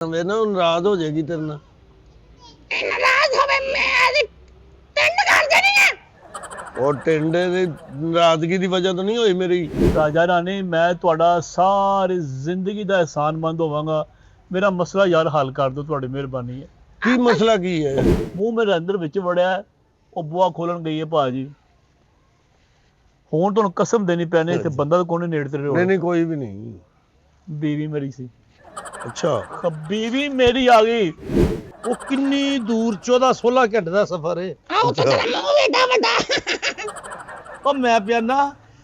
ਵੇ ਨਾ ਨਾਰਾਜ਼ ਹੋ ਜਾਏਗੀ ਤੇਰੇ ਨਾਲ। ਨਾਰਾਜ਼ ਹੋਵੇ ਮੈਂ ਅੱਜ ਟਿੰਡ ਕਰ ਦੇਣੀ ਆ। ਉਹ ਟਿੰਡੇ ਦੀ ਨਾਰਾਜ਼ਗੀ ਦੀ ਵਜ੍ਹਾ ਤੋਂ ਨਹੀਂ ਹੋਈ ਮੇਰੀ। ਰਾਜਾ ਰਾਣੀ ਮੈਂ ਤੁਹਾਡਾ ਸਾਰੀ ਜ਼ਿੰਦਗੀ ਦਾ ਅਹਿਸਾਨਮੰਦ ਹੋਵਾਂਗਾ। ਮੇਰਾ ਮਸਲਾ ਯਾਰ ਹੱਲ ਕਰ ਦਿਓ, ਤੁਹਾਡੀ ਮਿਹਰਬਾਨੀ ਹੈ। ਕੀ ਮਸਲਾ ਕੀ ਹੈ? ਮੂੰਹ ਮੇਰੇ ਅੰਦਰ ਵਿੱਚ ਵੜਿਆ, ਉਹ ਬੂਆ ਖੋਲਣ ਗਈ ਹੈ ਭਾਜੀ। ਹੁਣ ਤੁਹਾਨੂੰ ਕਸਮ ਦੇਣੀ ਪੈਣੀ ਤੇ ਬੰਦਾ ਤਾਂ ਕੋਈ ਨੇੜੇ ਤੇੜੇ ਨਹੀਂ ਕੋਈ ਵੀ ਨਹੀਂ। ਬੀਵੀ ਮੇਰੀ ਸੀ। ਅੱਛਾ ਤਾਂ ਬੀਵੀ ਮੇਰੀ ਆ ਗਈ। ਉਹ ਕਿੰਨੀ ਦੂਰ 14-16 ਘੰਟੇ ਦਾ ਸਫ਼ਰ ਹੈ। ਆਹ ਤੇ ਤੇਰਾ ਮੂੰਹ ਵੀ ਏਡਾ ਵੱਡਾ। ਉਹ ਮੈਂ ਪਿਆਨਾ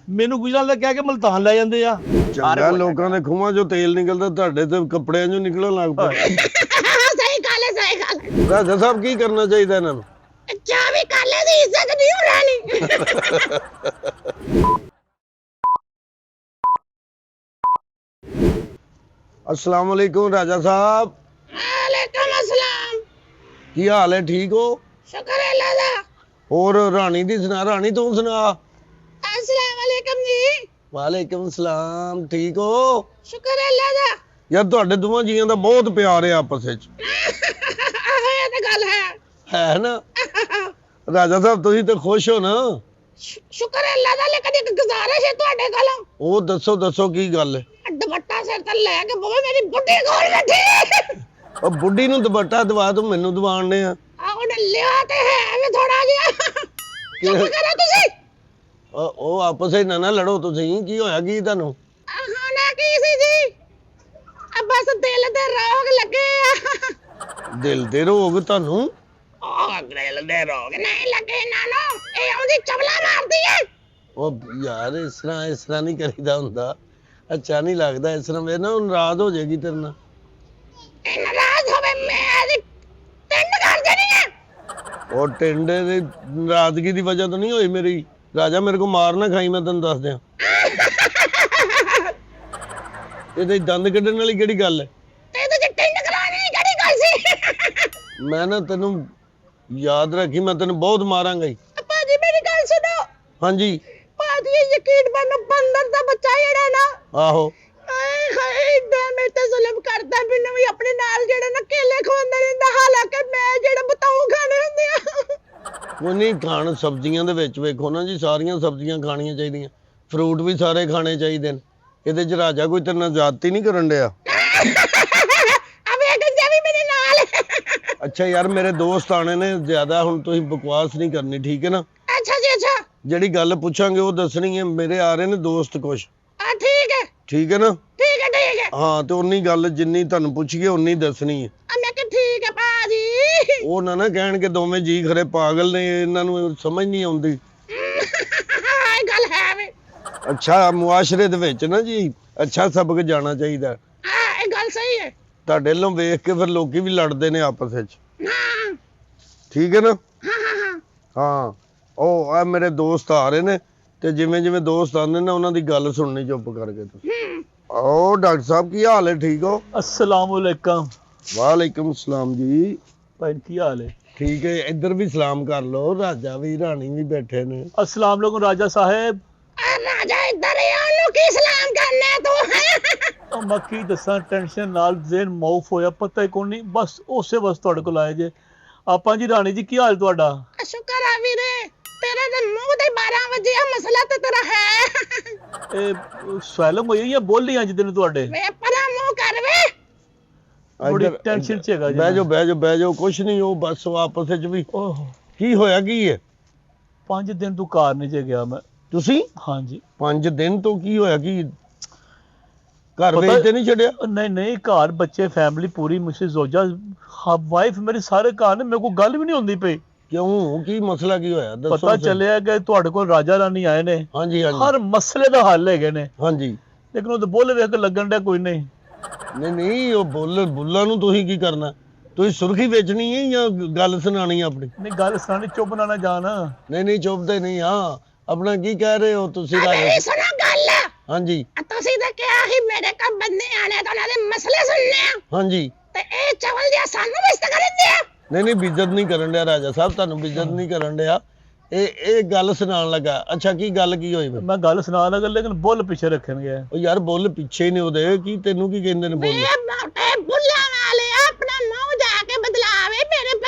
ਮੈਨੂੰ ਗੁਜਰਾਂ ਦਾ ਕਹਿ ਕੇ ਮਲਤਾਨ ਲੈ ਜਾਂਦੇ ਆ। ਚੰਗਾ ਲੋਕਾਂ ਦੇ ਖੂਹਾਂ ਚੋਂ ਤੇਲ ਨਿਕਲਦਾ, ਤੁਹਾਡੇ ਤੇ ਕੱਪੜਿਆਂ ਚੋਂ ਨਿਕਲਣ ਲੱਗ ਪਿਆ। ਸਹੀ ਗੱਲ ਹੈ, ਸਹੀ ਗੱਲ ਹੈ। ਰਾਜਾ ਸਾਹਿਬ ਕੀ ਕਰਨਾ ਚਾਹੀਦਾ ਇਹਨਾਂ ਨੂੰ? ਚਾਵੀ ਕਾਲੇ ਦੀ ਇੱਜ਼ਤ ਨਹੀਂ ਉਡਾਣੀ। अस्सलाम वालेकुम राजा साहब। वालेकुम अस्सलाम। की हाल है? ठीक हो? शुक्र है अल्लाह दा। और रानी दी सुना, रानी तू सुना। अस्सलाम वालेकुम जी। वालेकुम सलाम। ठीक हो? शुक्र है अल्लाह दा। यार ਤੁਹਾਡੇ ਦੋਵਾਂ ਜੀਆਂ ਦਾ ਬਹੁਤ ਪਿਆਰ ਹੈ ਆਪਸ ਵਿੱਚ। ਆਹੋ ਇਹ ਤਾਂ ਗੱਲ ਹੈ ਨਾ? ਰਾਜਾ ਸਾਹਿਬ ਤੁਸੀਂ ਤਾਂ ਖੁਸ਼ ਹੋ ਨਾ? ਸ਼ੁਕਰ ਹੈ ਅੱਲਾਹ ਦਾ। ਲੇਕਿਨ ਇੱਕ ਗੁਜ਼ਾਰਿਸ਼ ਹੈ ਤੁਹਾਡੇ ਕੋਲੋਂ। ਉਹ ਦੱਸੋ ਕੀ ਗੱਲ ਹੈ? ਦੁਪੱਟਾ ਸਿਰ ਤੇ ਲੈ ਕੇ ਬੋਵੇ ਮੇਰੀ ਬੁੱਢੀ ਕੋਲ ਬੈਠੀ। ਉਹ ਬੁੱਢੀ ਨੂੰ ਦੁਪੱਟਾ ਦਵਾ ਤੂੰ ਮੈਨੂੰ ਦਵਾਣਨੇ ਆ। ਉਹਨੇ ਲਿਆ ਤੇ ਹੈ ਵੀ ਥੋੜਾ ਜਿਹਾ। ਚੁੱਪ ਕਰੋ ਤੁਸੀਂ। ਉਹ ਆਪਸ ਵਿੱਚ ਨਾ ਲੜੋ ਤੁਸੀਂ। ਕੀ ਹੋਇਆ ਕੀ ਤੁਹਾਨੂੰ? ਹੋਣਾ ਕੀ ਸੀ ਜੀ? ਬਸ ਦਿਲ ਦੇ ਰੋਗ ਲੱਗੇ ਆ। ਦਿਲ ਦੇ ਰੋਗ ਤੁਹਾਨੂੰ? ਦਿਲ ਦੇ ਰੋਗ ਨਹੀਂ ਲੱਗੇ ਨਾਨੋ। ਇਹ ਆਉਂਦੀ ਚਵਲਾ ਮਾਰਦੀ ਹੈ। ਉਹ ਯਾਰ ਇਸ ਤਰ੍ਹਾਂ ਨਹੀਂ ਕਰੀਦਾ ਹੁੰਦਾ। ਅੱਛਾ ਨਹੀਂ ਲੱਗਦਾ ਇਸ ਤਰ੍ਹਾਂ। ਵੇ ਨਾ ਨਾਰਾਜ਼ ਹੋ ਜਾਏਗੀ ਤੇਰੇ ਨਾਲ। ਨਾਰਾਜ਼ ਹੋਵੇ ਮੈਂ ਅੱਜ ਟਿੰਡ ਕਰ ਦੇਣੀ ਆ। ਉਹ ਟਿੰਡੇ ਦੀ ਨਾਰਾਜ਼ਗੀ ਦੀ ਵਜ੍ਹਾ ਤੋਂ ਨਹੀਂ ਹੋਈ ਮੇਰੀ। ਰਾਜਾ ਮੇਰੇ ਕੋ ਮਾਰ ਨਾ ਖਾਈ, ਮੈਂ ਤੈਨੂੰ ਦੱਸ ਦਿਆਂ। ਇਹਦੇ ਦੰਦ ਕੱਢਣ ਵਾਲੀ ਕਿਹੜੀ ਗੱਲ ਹੈ? ਇਹਦੇ ਚ ਟਿੰਡ ਕਰਾਣੀ ਕਿਹੜੀ ਗੱਲ ਸੀ? ਮੈਂ ਨਾ ਤੈਨੂੰ ਯਾਦ ਰੱਖੀ, ਮੈਂ ਤੈਨੂੰ ਬਹੁਤ ਮਾਰਾਂਗਾ ਹੀ। ਭਾਜੀ ਮੇਰੀ ਗੱਲ ਸੁਣੋ। ਹਾਂਜੀ ਭਾਜੀ ਇਹ ਯਕੀਨ ਮੰਨੋ, ਬੰਦਰ ਦਾ ਬੱਚਾ ਜਿਹੜਾ ਨਾ, ਆਹੋ ਆਏ ਹਾਏ ਏਦਾਂ ਮੇਰੇ ਤੇ ਜ਼ੁਲਮ ਕਰਦਾ। ਮੈਨੂੰ ਵੀ ਆਪਣੇ ਨਾਲ ਜਿਹੜਾ ਨਾ ਕੇਲੇ ਖਵਾਉਂਦਾ ਰਹਿੰਦਾ, ਹਾਲਾਂਕਿ ਮੈਂ ਜਿਹੜਾ ਬਤਾਊ ਖਾਣੇ ਹੁੰਦੇ ਆ। ਉਹ ਨਹੀਂ ਖਾਣ। ਸਬਜ਼ੀਆਂ ਦੇ ਵਿੱਚ ਵੇਖੋ ਨਾ ਜੀ, ਸਾਰੀਆਂ ਸਬਜ਼ੀਆਂ ਖਾਣੀਆਂ ਚਾਹੀਦੀਆਂ। ਫਰੂਟ ਵੀ ਸਾਰੇ ਖਾਣੇ ਚਾਹੀਦੇ ਨੇ। ਇਹਦੇ ਚ ਰਾਜਾ ਕੋਈ ਤੇਰੇ ਨਾਲ ਜ਼ਿਆਦਤੀ ਨਹੀਂ ਕਰਨ ਡਿਆ। ਅਵੇ ਗੱਜਾ ਵੀ ਮੇਰੇ ਨਾਲ। ਅੱਛਾ ਯਾਰ ਮੇਰੇ ਦੋਸਤ ਆਣੇ ਨੇ ਜ਼ਿਆਦਾ, ਹੁਣ ਤੁਸੀਂ ਬਕਵਾਸ ਨਹੀਂ ਕਰਨੀ, ਠੀਕ ਹੈ ਨਾ? ਅੱਛਾ ਜੀ ਅੱਛਾ। ਜਿਹੜੀ ਗੱਲ ਪੁੱਛਾਂਗੇ ਉਹ ਦੱਸਣੀ ਹੈ। ਮੇਰੇ ਆ ਰਹੇ ਨੇ ਦੋਸਤ ਕੁਛ, ਠੀਕ ਹੈ। ਠੀਕ ਹੈ ਨਾ? ਠੀਕ ਹੈ ਠੀਕ ਹੈ। ਹਾਂ ਤੇ ਉਨੀ ਗੱਲ ਜਿੰਨੀ ਤੁਹਾਨੂੰ ਪੁੱਛੀਏ ਉਨੀ ਦੱਸਣੀ ਹੈ। ਮੈਂ ਕਿ ਠੀਕ ਹੈ ਭਾਜੀ। ਉਹ ਨਾ ਕਹਿਣ ਕਿ ਦੋਵੇਂ ਜੀ ਖਰੇ ਪਾਗਲ ਨੇ, ਇਹਨਾਂ ਨੂੰ ਸਮਝ ਨਹੀਂ ਆਉਂਦੀ। ਇਹ ਗੱਲ ਹੈ ਵੇ। ਅੱਛਾ ਮੁਆਸ਼ਰੇ ਦੇ ਵਿੱਚ ਨਾ ਜੀ ਅੱਛਾ ਸਬਕ ਜਾਣਾ ਚਾਹੀਦਾ। ਹਾਂ ਇਹ ਗੱਲ ਸਹੀ ਹੈ। ਤੁਹਾਡੇ ਵੱਲੋਂ ਵੇਖ ਕੇ ਫਿਰ ਲੋਕੀ ਵੀ ਲੜਦੇ ਨੇ ਆਪਸ ਵਿੱਚ, ਹਾਂ ਠੀਕ ਹੈ ਨਾ? ਹਾਂ। ਹਾਂ ਉਹ ਆ ਮੇਰੇ ਦੋਸਤ ਆ ਰਹੇ ਨੇ ਤੇ ਜਿਵੇਂ ਦੋਸਤ ਆਉਂਦੇ ਨੇ ਉਹਨਾਂ ਦੀ ਗੱਲ ਸੁਣਨੀ ਚੁੱਪ ਕਰਕੇ ਤੁਸੀਂ। ਉਹ ਡਾਕਟਰ ਸਾਹਿਬ ਕੀ ਹਾਲ ਹੈ? ਠੀਕ ਹੋ? अस्सलाम वालेकुम। ਵਾਲੇਕੁਮ ਸਲਾਮ ਜੀ। ਭਾਈ ਕੀ ਹਾਲ ਹੈ? ਠੀਕ ਹੈ, ਇੱਧਰ ਵੀ ਸਲਾਮ ਕਰ ਲਓ। ਰਾਜਾ ਵੀ ਰਾਣੀ ਵੀ ਬੈਠੇ ਨੇ। अस्सलाम वालेकुम राजा साहब। ਰਾਜਾ ਇੱਧਰ ਹੀ ਆ, ਉਹਨੂੰ ਕੀ ਸਲਾਮ ਕਰਨਾ ਤੂੰ? ਮੈਂ ਕੀ ਦੱਸਾਂ, ਟੈਨਸ਼ਨ ਨਾਲ ਜ਼ੇਨ ਮਾਊਫ ਹੋਇਆ, ਪਤਾ ਹੀ ਕੋਈ ਨਹੀਂ। ਬਸ ਉਸੇ ਵਕਤ ਤੁਹਾਡੇ ਕੋਲ ਆਏ ਜੇ ਆਪਾਂ। ਜੀ ਰਾਣੀ ਜੀ ਕੀ ਹਾਲ ਤੁਹਾਡਾ? ਸ਼ੁਕਰ ਆ ਵੀਰੇ, ਤੇਰੇ ਦੇ ਮੂੰਹ ਦੇ 12 ਵਜੇ ਆ ਮਸਲਾ ਤੇ ਤੇਰਾ ਹੈ। ਇਹ ਸਵੈਲਮ ਹੋਈ ਜਾਂ ਬੋਲੀ ਅੱਜ ਦਿਨ ਤੁਹਾਡੇ? ਵੇ ਪਰਾਂ ਮੂੰਹ ਕਰ ਵੇ। ਬੜੀ ਟੈਨਸ਼ਨ ਚ ਹੈਗਾ ਜੀ। ਬਹਿ ਜਾਓ ਕੁਛ ਨਹੀਂ। ਉਹ ਬਸ ਆਪਸ ਵਿੱਚ ਵੀ ਕੀ ਹੋਇਆ ਕੀ ਹੈ? 5 ਦਿਨ ਤੋਂ ਕਾਰ ਨਹੀਂ ਜੇ ਗਿਆ ਮੈਂ। ਤੁਸੀਂ ਹਾਂਜੀ 5 ਦਿਨ ਤੋਂ ਕੀ ਹੋਇਆ? ਕੀ ਘਰ ਵੇਚ ਤੇ ਨਹੀਂ ਛੱਡਿਆ? ਨਹੀਂ ਘਰ ਬੱਚੇ ਫੈਮਿਲੀ ਪੂਰੀ, ਮਿਸਿਸ ਜ਼ੋਜਾ ਵਾਈਫ ਮੇਰੀ ਸਾਰੇ ਘਰ ਨੇ। ਮੇਰੇ ਕੋਲ ਗੱਲ ਵੀ ਨਹੀਂ ਹੁੰਦੀ ਪਈ। ਕਿਉਂ? ਕੀ ਮਸਲਾ ਕੀ ਹੋਇਆ ਦੱਸੋ। ਪਤਾ ਚੱਲਿਆ ਕਿ ਤੁਹਾਡੇ ਕੋਲ ਰਾਜਾ ਰਾਣੀ ਆਏ ਨੇ। ਹਾਂਜੀ ਹਰ ਮਸਲੇ ਦਾ ਹੱਲ ਹੈਗੇ ਨੇ। ਹਾਂਜੀ ਲੇਕਿਨ ਉਹ ਤਾਂ ਬੋਲੇ ਵੇਖ ਕੇ ਲੱਗਣ ਡਿਆ ਕੋਈ ਨਹੀਂ। ਨਹੀਂ ਉਹ ਬੁੱਲਾਂ ਨੂੰ ਤੁਸੀਂ ਕੀ ਕਰਨਾ? ਤੁਸੀਂ ਸੁਰਖੀ ਵੇਚਣੀ ਹੈ ਜਾਂ ਗੱਲ ਸੁਣਾਣੀ ਆਪਣੀ? ਨਹੀਂ ਗੱਲ ਸੁਣਾਣੀ, ਚੁੱਪ ਨਾ ਜਾਣ। ਨਹੀਂ ਚੁੱਪਦੇ ਨਹੀਂ। ਹਾਂ ਆਪਣਾ ਕੀ ਕਹਿ ਰਹੇ ਹੋ ਤੁਸੀਂ? ਮੇਰੀ ਸੁਣੋ ਗੱਲ। ਹਾਂਜੀ ਤੁਸੀਂ ਤਾਂ ਕਿਹਾ ਸੀ ਮੇਰੇ ਕੋਲ ਬੰਦੇ ਆਣੇ ਤਾਂ ਉਹਨਾਂ ਦੇ ਮਸਲੇ ਸੁਣਨੇ ਆ। ਹਾਂਜੀ ਤੇ ਇਹ ਚਵਲ ਜਿਹਾ ਸਾਨੂੰ ਵਿਸਤ ਕਰਨ ਦਿਆ। ਨਹੀਂ ਬਿੱਜ਼ਤ ਨਹੀਂ ਕਰਨ ਡਿਆ ਰਾਜਾ ਸਾਹਿਬ, ਤੁਹਾਨੂੰ ਬਿੱਜ਼ਤ ਨਹੀਂ ਕਰਨ ਡਿਆ। ਇਹ ਗੱਲ ਸੁਣਾਉਣ ਲੱਗਾ। ਅੱਛਾ ਕੀ ਗੱਲ ਕੀ ਹੋਈ? ਮੈਂ ਗੱਲ ਸੁਣਾ ਲਗਾ ਲੇਕਿਨ ਬੁੱਲ ਪਿੱਛੇ ਰੱਖਣਗੇ। ਉਹ ਯਾਰ ਬੁੱਲ ਪਿੱਛੇ ਨੇ ਉਹਦੇ। ਕੀ ਤੈਨੂੰ ਕੀ ਕਹਿੰਦੇ ਨੇ ਬੁੱਲ? ਮੋਟੇ ਬੁੱਲਾਂ ਵਾਲੇ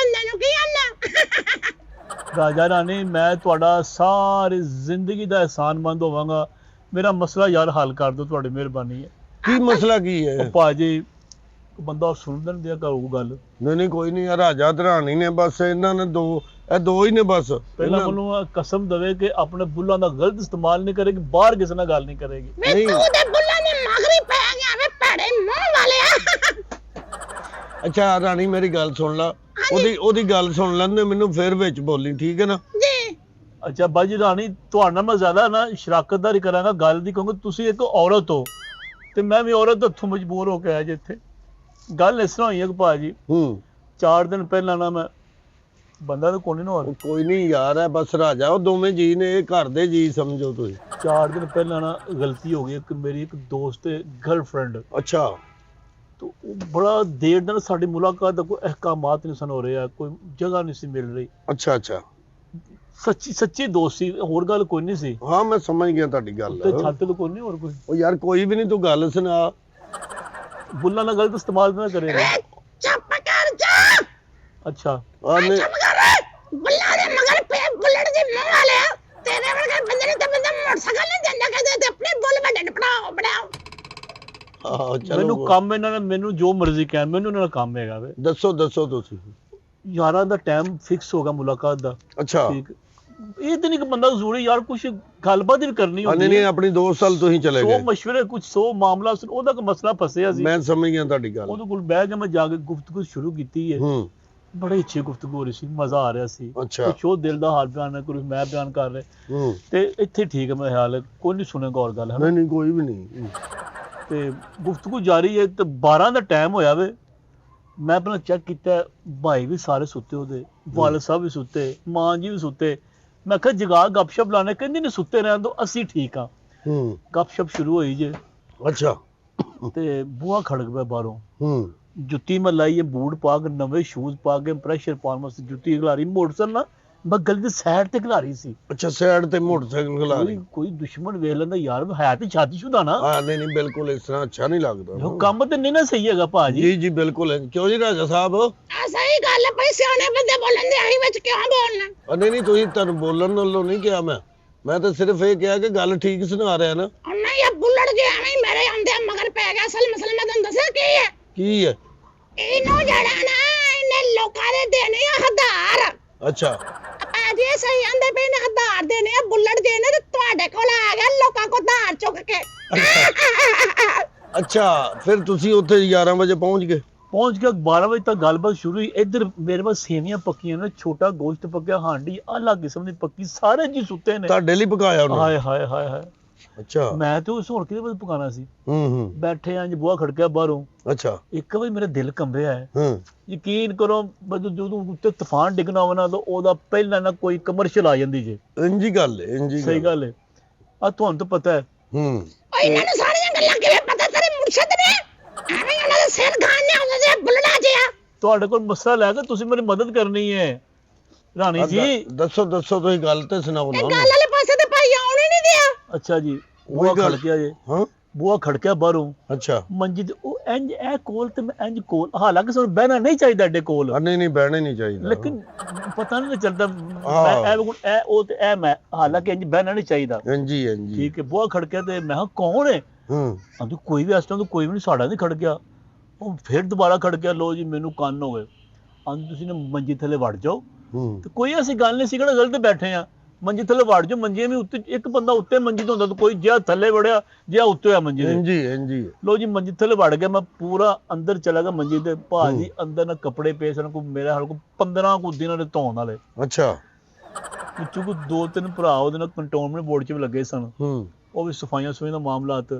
ਰਾਜਾ ਰਾਣੀ ਮੈਂ ਤੁਹਾਡਾ ਸਾਰੀ ਜ਼ਿੰਦਗੀ ਦਾ ਅਹਿਸਾਨਮੰਦ ਹੋਵਾਂਗਾ। ਮੇਰਾ ਮਸਲਾ ਯਾਰ ਹੱਲ ਕਰ ਦਿਓ, ਤੁਹਾਡੀ ਮਿਹਰਬਾਨੀ ਹੈ। ਕੀ ਮਸਲਾ ਕੀ ਹੈ? ਉਹ ਭਾਜੀ ਬੰਦਾ ਸੁਣਨ ਨਹੀਂ ਦਿਆ ਕਰੂ ਗੱਲ। ਨਹੀਂ ਕੋਈ ਨਹੀਂ, ਰਾਜਾ ਤੇ ਰਾਣੀ ਨੇ ਬਸ ਇਹਨਾਂ ਨੇ ਇਹ ਦੋ ਹੀ ਨੇ ਬਸ। ਪਹਿਲਾਂ ਮੈਨੂੰ ਕਸਮ ਦੇਵੇ ਕਿ ਆਪਣੇ ਬੁੱਲਾਂ ਦਾ ਗਲਤ ਇਸਤੇਮਾਲ ਨਹੀਂ ਕਰੇਗੀ, ਬਾਹਰ ਕਿਸੇ ਨਾਲ ਗੱਲ ਨਹੀਂ ਕਰੇਗੀ। ਵੇ ਤੂੰ ਤੇ ਬੁੱਲਾਂ ਨੇ ਮਗਰੀ ਪੈ ਗਿਆ ਵੇ ਭੈੜੇ ਮੂੰਹ ਵਾਲਿਆ। ਅੱਛਾ ਰਾਣੀ ਮੇਰੀ ਗੱਲ ਸੁਣ ਲਾ, ਉਹਦੀ ਗੱਲ ਸੁਣ ਲੈਂਦੇ, ਮੈਨੂੰ ਫਿਰ ਵਿੱਚ ਬੋਲੀ, ਠੀਕ ਹੈ ਨਾ ਜੀ। ਅੱਛਾ ਬਾਜੀ ਰਾਣੀ ਤੁਹਾਡੇ ਨਾਲ ਮੈਂ ਜ਼ਿਆਦਾ ਨਾ ਸ਼ਰਾਕਤਦਾਰੀ ਕਰਾਂਗਾ ਗੱਲ ਦੀ, ਕਿਉਂਕਿ ਤੁਸੀਂ ਇੱਕ ਔਰਤ ਹੋ ਤੇ ਮੈਂ ਵੀ ਔਰਤ ਹੱਥੋਂ ਮਜਬੂਰ ਹੋ ਕੇ ਆਇਆ ਜੀ ਇੱਥੇ। ਗੱਲ ਇਸ ਤਰ੍ਹਾਂ ਹੋਈ ਹੈ ਕਿ ਭਾਜੀ 4 ਦਿਨ ਪਹਿਲਾਂ ਨਾ ਮੈਂ ਬੰਦਾ ਤਾਂ ਕੋਈ ਨਾ ਕੋਈ ਨਹੀਂ ਯਾਰ ਹੈ ਬਸ ਰਾਜਾ, ਉਹ ਦੋਵੇਂ ਜੀ ਨੇ, ਇਹ ਘਰ ਦੇ ਜੀ ਸਮਝੋ ਤੁਸੀਂ। 4 ਦਿਨ ਪਹਿਲਾਂ ਨਾ ਗਲਤੀ ਹੋ ਗਈ, ਇੱਕ ਮੇਰੀ ਇੱਕ ਦੋਸਤ ਹੈ ਗਰਲਫ੍ਰੈਂਡ, ਅੱਛਾ तो बड़ा देर ਨਾਲ ਸਾਡੀ ਮੁਲਾਕਾਤ ਦਾ ਕੋਈ ਅਹਿਕਾਮਾਤ ਨਹੀਂ ਸਨ ਹੋ ਰਿਹਾ, ਕੋਈ ਜਗ੍ਹਾ ਨਹੀਂ ਸੀ ਮਿਲ ਰਹੀ। ਅੱਛਾ ਅੱਛਾ ਸੱਚੀ ਦੋਸਤ ਸੀ, ਹੋਰ ਗੱਲ ਕੋਈ ਨਹੀਂ ਸੀ। ਹਾਂ ਮੈਂ ਸਮਝ ਗਿਆ ਤੁਹਾਡੀ ਗੱਲ। ਤੇ ਛੱਤ ਤੋਂ ਕੋਈ ਨਹੀਂ ਹੋਰ ਕੋਈ। ਉਹ ਯਾਰ ਕੋਈ ਵੀ ਨਹੀਂ, ਤੂੰ ਗੱਲ ਸੁਣਾ। ਬੁੱਲਾਂ ਨਾਲ ਗਲਤ ਇਸਤੇਮਾਲ ਨਾ ਕਰੇ। ਚੁੱਪ ਕਰ ਜਾ। ਅੱਛਾ ਚੁੱਪ ਕਰ, ਬੁੱਲਾਂ ਦੇ ਮਗਰ ਪੇ ਬੁੱਲੜ ਦੇ ਮੂੰਹ ਵਾਲਿਆ। ਤੇਰੇ ਵਰਗੇ ਬੰਦੇ ਨੇ ਤਾਂ ਬੰਦਾ ਮੋਟਰਸਾਈਕਲ ਨਹੀਂ ਦਿੰਦਾ, ਕਹਿੰਦੇ ਤੇ ਆਪਣੇ ਬੁੱਲ ਵੱਡੇ ਬਣਾਓ। ਮੈਨੂੰ ਕੰਮ ਇਹਨਾਂ ਨੇ, ਮੈਨੂੰ ਜੋ ਮਰਜ਼ੀ ਕਹਿਣ, ਮੈਨੂੰ ਇਹਨਾਂ ਦਾ ਕੰਮ ਹੈਗਾ ਵੇ। ਦੱਸੋ ਤੁਸੀਂ। ਯਾਰਾਂ ਦਾ ਟਾਈਮ ਫਿਕਸ ਹੋਗਾ ਮੁਲਾਕਾਤ ਦਾ। ਅੱਛਾ ਠੀਕ, ਇਹ ਤੇ ਨਹੀਂ ਕਿ ਬੰਦਾ ਜ਼ਰੂਰੀ ਯਾਰ ਕੁਝ ਗੱਲਬਾਤ ਹੀ ਕਰਨੀ ਹੁੰਦੀ। ਨਹੀਂ ਆਪਣੀ 2 ਸਾਲ ਤੁਸੀਂ ਚਲੇ ਗਏ। 100 ਮਸ਼ਵਰੇ, ਕੁਝ 100 ਮਾਮਲਾ ਸੀ, ਉਹਦਾ ਕੋਈ ਮਸਲਾ ਫਸਿਆ ਸੀ। ਮੈਂ ਸਮਝ ਗਿਆ ਤੁਹਾਡੀ ਗੱਲ। ਉਹਦੇ ਕੋਲ ਬਹਿ ਕੇ ਮੈਂ ਜਾ ਕੇ ਗੁਫ਼ਤਗੂ ਸ਼ੁਰੂ ਕੀਤੀ ਹੈ। ਬੜੀ ਅੱਛੀ ਗੁਫ਼ਤਗੂ ਹੋ ਰਹੀ ਸੀ, ਮਜ਼ਾ ਆ ਰਿਹਾ ਸੀ। ਅੱਛਾ ਕੁਝ ਉਹ ਦਿਲ ਦਾ ਹਾਲ ਬਿਆਨ ਹੈ, ਕੁਝ ਮੈਂ ਬਿਆਨ ਕਰ ਰਿਹਾ। ਤੇ ਇੱਥੇ ਠੀਕ ਹੈ ਮੇਰਾ ਖਿਆਲ, ਕੋਈ ਨਹੀਂ ਸੁਣੇਗਾ ਹੋਰ ਗੱਲ ਹੈ। ਨਹੀਂ ਕੋਈ ਵੀ ਨਹੀਂ। ਤੇ ਗੁਫ਼ਤਗੂ ਜਾਰੀ ਹੈ ਤੇ 12 ਦਾ ਟਾਈਮ ਹੋਇਆ ਵੇ। ਮੈਂ ਆਪਣਾ ਚੈੱਕ ਕੀਤਾ, ਭਾਈ ਵੀ ਸਾਰੇ ਸੁੱਤੇ, ਉਹਦੇ ਵਾਲਦ ਸਾਹਿਬ ਵੀ ਸੁੱਤੇ, ਮਾਂ ਜੀ ਵੀ ਸੁੱਤੇ। ਮੈਂ ਕਿਹਾ ਜਗਾ ਗੱਪਸ਼ਪ ਲਾਣੇ, ਕਹਿੰਦੀ ਨਹੀਂ ਸੁੱਤੇ ਰਹਿਣ ਦੋ, ਅਸੀਂ ਠੀਕ ਹਾਂ। ਗੱਪਸ਼ਪ ਸ਼ੁਰੂ ਹੋਈ ਜੇ। ਅੱਛਾ ਤੇ ਬੂਹਾ ਖੜਕ ਪਿਆ ਬਾਹਰੋਂ। ਜੁੱਤੀ ਮੈਂ ਲਾਈ ਹੈ, ਬੂਟ ਪਾ ਕੇ, ਨਵੇਂ ਸ਼ੂਜ਼ ਪਾ ਕੇ, ਪ੍ਰੈਸ਼ਰ ਪਾਉਣ ਵਾਸਤੇ ਜੁੱਤੀ ਖਿਲਾਰੀ। ਮੋਟਰਸਾਈਕਲ ਨਾ ਮੈਂ ਗਲੀ ਦੀ ਸਾਈਡ ਤੇ ਖਿਲਾਰੀ ਸੀ। ਅੱਛਾ ਸਾਈਡ ਤੇ ਮੋਟਰਸਾਈਕਲ ਖਿਲਾਰੀ। ਕੋਈ ਦੁਸ਼ਮਣ ਵੇਖ ਲੈਂਦਾ ਯਾਰ, ਹੈ ਤੇ ਸ਼ਾਦੀशुदा ਨਾ। ਹਾਂ ਨਹੀਂ ਬਿਲਕੁਲ ਇਸ ਤਰ੍ਹਾਂ ਅੱਛਾ ਨਹੀਂ ਲੱਗਦਾ। ਕੰਮ ਤੇ ਨਹੀਂ ਨਾ ਸਹੀ ਹੈਗਾ ਭਾਜੀ। ਜੀ ਬਿਲਕੁਲ। ਕਿਉਂ ਜੀ ਰਾਜਾ ਸਾਹਿਬ? ਆ ਸਹੀ ਗੱਲ ਹੈ ਭਾਈ, ਸਿਆਣੇ ਬੰਦੇ ਬੋਲਣ ਦੇ ਅਸੀਂ ਵਿੱਚ ਕਿਉਂ ਬੋਲਣਾ? ਨਹੀਂ ਤੁਸੀਂ ਤੁਹਾਨੂੰ ਬੋਲਣ ਨਾਲੋਂ ਨਹੀਂ ਕਿਹਾ ਮੈਂ ਤਾਂ ਸਿਰਫ ਇਹ ਕਿਹਾ ਕਿ ਗੱਲ ਠੀਕ ਸੁਣਾ ਰਿਹਾ ਨਾ। ਨਹੀਂ ਇਹ ਬੁੱਲੜ ਜੇ ਐਵੇਂ ਹੀ ਮੇਰੇ ਆਂਦੇ ਮਗਰ ਪੈ ਗਿਆ। ਅਸਲ ਮਸਲਾ ਮੈਂ ਤੁਹਾਨੂੰ ਦੱਸਿਆ ਕੀ ਹੈ। ਇਹਨੂੰ ਜਿਹੜਾ ਨਾ ਇਹਨੇ ਲੋਕਾਂ ਦੇ ਦੇਣੇ ਆ ਹਜ਼ਾਰ। ਅੱਛਾ ਭਾਜੀ ਸਹੀ ਆਂਦੇ ਪਏ ਨੇ, ਹਜ਼ਾਰ ਦੇਣੇ ਆ ਬੁੱਲੜ ਦੇ ਨੇ, ਤੇ ਤੁਹਾਡੇ ਕੋਲ ਆ ਗਿਆ ਲੋਕਾਂ ਕੋਲ ਧਾਰ ਚੁੱਕ ਕੇ। ਅੱਛਾ ਫਿਰ ਤੁਸੀਂ ਉੱਥੇ 11 ਵਜੇ ਪਹੁੰਚ ਗਏ? ਪਹੁੰਚ ਗਿਆ। 12 ਵਜੇ ਤੱਕ ਗੱਲਬਾਤ ਸ਼ੁਰੂ ਹੋਈ। ਇੱਧਰ ਮੇਰੇ ਪਾਸ ਸੇਵੀਆਂ ਪੱਕੀਆਂ ਨੇ, ਛੋਟਾ ਗੋਸ਼ਤ ਪੱਕਿਆ, ਹਾਂਡੀ ਅਲੱਗ ਕਿਸਮ ਦੀ ਪੱਕੀ, ਸਾਰੇ ਜੀ ਸੁੱਤੇ ਨੇ। ਤੁਹਾਡੇ ਲਈ ਪਕਾਇਆ ਉਹਨੇ? ਹਾਏ ਹਾਏ ਹਾਏ ਹਾਏ। ਅੱਛਾ ਮੈਂ ਤੇ ਉਸ ਹੋਰ ਕਿਹਦੇ ਵੱਲ ਪਕਾਣਾ ਸੀ। ਬੈਠੇ ਆਂ ਜੀ, ਬੂਹਾ ਖੜਕਿਆ ਬਾਹਰੋਂ। ਅੱਛਾ ਇੱਕ ਵਾਰੀ ਮੇਰਾ ਦਿਲ ਕੰਬਿਆ ਹੈ। ਯਕੀਨ ਕਰੋ ਜਦੋਂ ਉੱਤੇ ਤੂਫਾਨ ਡਿੱਗਣਾ ਹੋਵੇ ਨਾ, ਤਾਂ ਉਹਦਾ ਪਹਿਲਾਂ ਨਾ ਕੋਈ ਕਮਰਸ਼ੀਅਲ ਆ ਜਾਂਦੀ ਜੇ। ਇੰਜੀ ਗੱਲ ਹੈ, ਇੰਜੀ ਸਹੀ ਗੱਲ ਹੈ। ਆ ਤੁਹਾਨੂੰ ਤਾਂ ਪਤਾ ਹੈ। ਓਏ ਇਹਨਾਂ ਨੂੰ ਸਾਰੀਆਂ ਗੱਲਾਂ ਕਿਵੇਂ ਪਤਾ ਤੇਰੇ ਮੁਰਸ਼ਦ ਨੇ? ਐਵੇਂ ਉਹਨਾਂ ਦੇ ਸਿਰ ਖਾਣ ਨੇ ਆਉਂਦੇ ਜੇ ਬੁੱਲੜਾ ਜਿਹਾ। ਤੁਹਾਡੇ ਕੋਲ ਮਸਲਾ ਲੈ ਕੇ ਤੁਸੀਂ ਮੇਰੀ ਮਦਦ ਕਰਨੀ ਹੈ ਰਾਣੀ ਜੀ। ਦੱਸੋ ਤੁਸੀਂ ਗੱਲ ਤੇ ਸੁਣਾਓ ਨਾ। ਗੱਲ ਵਾਲੇ ਪਾਸੇ ਤੇ ਭਾਈ ਆਉਣ ਹੀ ਨਹੀਂ ਦਿਆ। ਅੱਛਾ ਜੀ, ਬੂਹਾ ਖੜਕਿਆ ਜੇ। ਬੂਹਾ ਖੜਕਿਆ ਬਾਹਰੋਂ। ਅੱਛਾ ਮੰਜੀ ਤੇ ਉਹ ਇੰਜ ਇਹ ਕੋਲ ਤੇ ਮੈਂ ਇੰਜ ਕੋਲ, ਹਾਲਾਂਕਿ ਸਾਨੂੰ ਬਹਿਣਾ ਨਹੀਂ ਚਾਹੀਦਾ ਏਡੇ ਕੋਲ। ਨਹੀਂ ਬਹਿਣਾ ਨਹੀਂ ਚਾਹੀਦਾ, ਲੇਕਿਨ ਪਤਾ ਨਹੀਂ ਚੱਲਦਾ ਇਹ ਉਹ ਤੇ ਇਹ ਮੈਂ, ਹਾਲਾਂਕਿ ਇੰਜ ਬਹਿਣਾ ਨਹੀਂ ਚਾਹੀਦਾ। ਹਾਂਜੀ ਠੀਕ ਹੈ। ਬੂਹਾ ਖੜਕਿਆ ਤੇ ਮੈਂ ਕਿਹਾ ਕੌਣ ਹੈ? ਆਂਦੀ ਕੋਈ ਵੀ, ਇਸ ਟਾਈਮ ਕੋਈ ਵੀ ਨਹੀਂ, ਸਾਡਾ ਨਹੀਂ ਖੜਕਿਆ। ਉਹ ਫਿਰ ਦੁਬਾਰਾ ਖੜਕਿਆ। ਲੋ ਜੀ ਮੈਨੂੰ ਕੰਨ ਹੋ ਗਏ। ਆਂਦੀ ਤੁਸੀਂ ਨੇ ਮੰਜੀ ਥੱਲੇ ਵੜ ਜਾਓ। ਤੇ ਕੋਈ ਐਸੀ ਗੱਲ ਨਹੀਂ ਸੀ, ਕਿਹੜਾ ਗਲਤ ਬੈਠੇ ਆ, ਮੰਜੀ ਥੱਲੇ ਵੜ ਜਾਓ। ਮੰਜੀਆਂ ਵੀ ਉੱਤੇ, ਇੱਕ ਬੰਦਾ ਉੱਤੇ ਮੰਜੀ ਤੋਂ ਹੁੰਦਾ, ਤਾਂ ਕੋਈ ਜਿਹਾ ਥੱਲੇ ਵੜਿਆ, ਜਿਹਾ ਉੱਤੇ ਆ ਮੰਜੀ ਦੇ। ਲੋ ਜੀ ਮੰਜੀ ਥੱਲੇ ਵੜ ਗਿਆ। ਮੈਂ ਪੂਰਾ ਅੰਦਰ ਚਲਾ ਗਿਆ ਮੰਜੀ ਤੇ। ਭਾਜੀ ਅੰਦਰ ਨਾ ਕੱਪੜੇ ਪਏ ਸਨ, ਕੋਈ ਮੇਰੇ ਹਾਲ ਕੋ 15 ਕੁ ਦਿਨਾਂ ਦੇ ਧੋਣ ਵਾਲੇ। ਅੱਛਾ ਵਿੱਚੋਂ ਕੋਈ 2-3 ਭਰਾ ਉਹਦੇ ਨਾਲ ਕੰਟੋਨਮੈਂਟ ਬੋਰਡ 'ਚ ਵੀ ਲੱਗੇ ਸਨ। ਉਹ ਵੀ ਸਫਾਈਆਂ ਦਾ ਮਾਮਲਾਤ।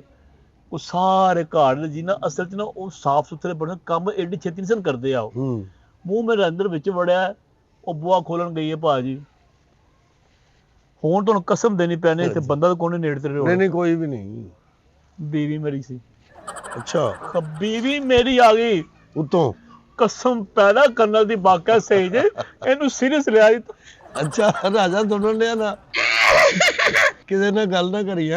ਉਹ ਸਾਰੇ ਘਰ ਜੀ ਨਾ ਅਸਲ 'ਚ ਨਾ ਉਹ ਸਾਫ਼ ਸੁਥਰੇ ਬਣੇ ਕੰਮ ਐਡੀ ਛੇਤੀ ਨਹੀਂ ਸਨ ਕਰਦੇ ਆ। ਉਹ ਮੂੰਹ ਮੇਰੇ ਅੰਦਰ ਵਿੱਚ ਵੜਿਆ। ਉਹ ਬੂਹਾ ਖੋਲਣ ਗਈ ਹੈ ਭਾਜੀ। ਹੁਣ ਤੁਹਾਨੂੰ ਕਸਮ ਦੇਣੀ ਪੈਣੀ, ਇੱਥੇ ਬੰਦਾ ਤਾਂ ਕੋਈ ਨੇੜੇ ਤੇ ਨਹੀਂ ਕੋਈ ਵੀ ਨਹੀਂ। ਬੀਵੀ ਮੇਰੀ ਸੀ। ਅੱਛਾ ਬੀਵੀ ਮੇਰੀ ਆ ਗਈ ਉਤੋਂ। ਕਸਮ ਪੈਦਾ ਕਰਨ ਦੀ ਵਾਕਿਆ ਸਹੀ ਜੇ, ਇਹਨੂੰ ਸੀਰੀਅਸ ਲਿਆ। ਅੱਛਾ ਰਾਜਾ ਸੁਣਨ ਲਿਆ ਨਾ, ਕਿਸੇ ਨਾਲ ਗੱਲ ਨਾ ਕਰੀ।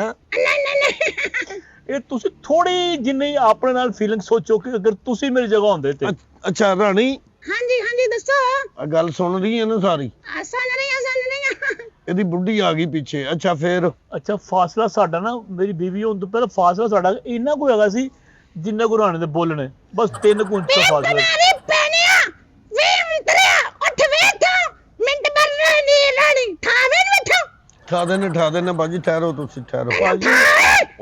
ਇਹ ਤੁਸੀਂ ਥੋੜੀ ਜਿੰਨੀ ਆਪਣੇ ਨਾਲ ਫੀਲਿੰਗ ਸੋਚੋ ਕਿ ਅਗਰ ਤੁਸੀਂ ਮੇਰੀ ਜਗ੍ਹਾ ਹੁੰਦੇ ਤੇ। ਅੱਛਾ ਰਾਣੀ। ਹਾਂਜੀ ਹਾਂਜੀ ਦੱਸੋ। ਆ ਗੱਲ ਸੁਣ ਰਹੀ ਹੈ ਨਾ ਸਾਰੀ? ਸੁਣ ਰਹੀ ਇਹਦੀ ਬੁੱਢੀ ਆ ਗਈ ਪਿੱਛੇ। ਅੱਛਾ ਫੇਰ? ਅੱਛਾ ਫਾਸਲਾ ਸਾਡਾ ਨਾ, ਮੇਰੀ ਬੀਵੀ ਹੋਣ ਤੋਂ ਪਹਿਲਾਂ ਫਾਸਲਾ ਸਾਡਾ ਇੰਨਾ ਕੋਈ ਹੈਗਾ ਸੀ ਜਿੰਨਾ ਗੁਰੂ ਰਾਣੇ ਦੇ ਬੋਲਣੇ, ਬਸ 3 ਕੁ ਇੰਚ ਦਾ ਫਾਸਲਾ। ਵੇ ਪੈਣਿਆ ਵੇ ਅੰਤਰਿਆ ਉੱਠ ਵੇ ਇੱਥੋਂ ਮਿੰਟ ਭਰ ਨਹੀਂ ਰਾਣੀ ਠਾਵੇਂ ਨੂੰ ਇੱਥੋਂ। ਠਾ ਦੇਣੇ ਬਾਜੀ, ਠਹਿਰੋ ਤੁਸੀਂ ਠਹਿਰੋ। ਉਹ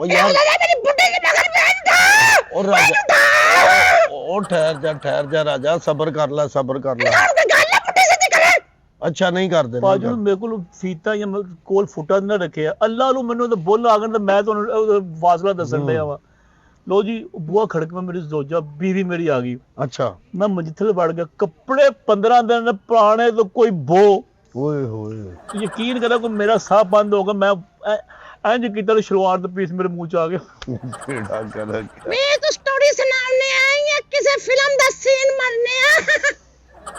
ਯਾਰ ਮੇਰੀ ਬੁੱਢੀ ਦੇ ਮਗਰ ਪੈਣ ਦਾ। ਉਹ ਰਾਜਾ ਉਹ ਠਹਿਰ ਜਾ ਰਾਜਾ, ਸਬਰ ਕਰ ਲੈ ਅੱਛਾ ਨਹੀਂ ਕਰਦੇ ਭਾਜੀ ਮੇਰੇ ਕੋਲ ਫੀਤਾ ਜਾਂ ਕੋਲ ਫੁੱਟਾ ਨਾ ਰੱਖਿਆ, ਅੱਲਾ ਨੂੰ ਮੈਨੂੰ ਤਾਂ ਬੁੱਲ ਆ ਗਏ, ਮੈਂ ਤੁਹਾਨੂੰ ਫਾਸਲਾ ਦੱਸਣ ਡਿਆ ਵਾ। ਲੋ ਜੀ ਬੂਹਾ ਖੜਕ ਮੈਂ ਮੇਰੀ ਜ਼ੋਜਾ ਬੀਵੀ ਮੇਰੀ ਆ ਗਈ। ਅੱਛਾ ਮੈਂ ਮੰਜਿੱਥੇ ਵੜ ਗਿਆ, ਕੱਪੜੇ 15 ਦਿਨ ਪੁਰਾਣੇ ਤੋਂ ਕੋਈ ਬੋ। ਓਏ ਹੋਏ ਯਕੀਨ ਕਰੋ ਕਿ ਮੇਰਾ ਸਾਹ ਬੰਦ ਹੋ ਗਿਆ, ਮੈਂ ਇੰਜ ਕੀਤਾ ਤੇ ਸ਼ਲਵਾਰ ਦਾ ਪੀਸ ਮੇਰੇ ਮੂੰਹ ਚ ਆ ਗਿਆ। ਕਿਹੜਾ ਕਰ ਮੈਂ ਤਾਂ ਸਟੋਰੀ ਸੁਣਾਉਣੇ ਆਈ ਆ, ਕਿਸੇ ਫਿਲਮ ਦਾ ਸੀਨ ਮਰਨੇ ਆ।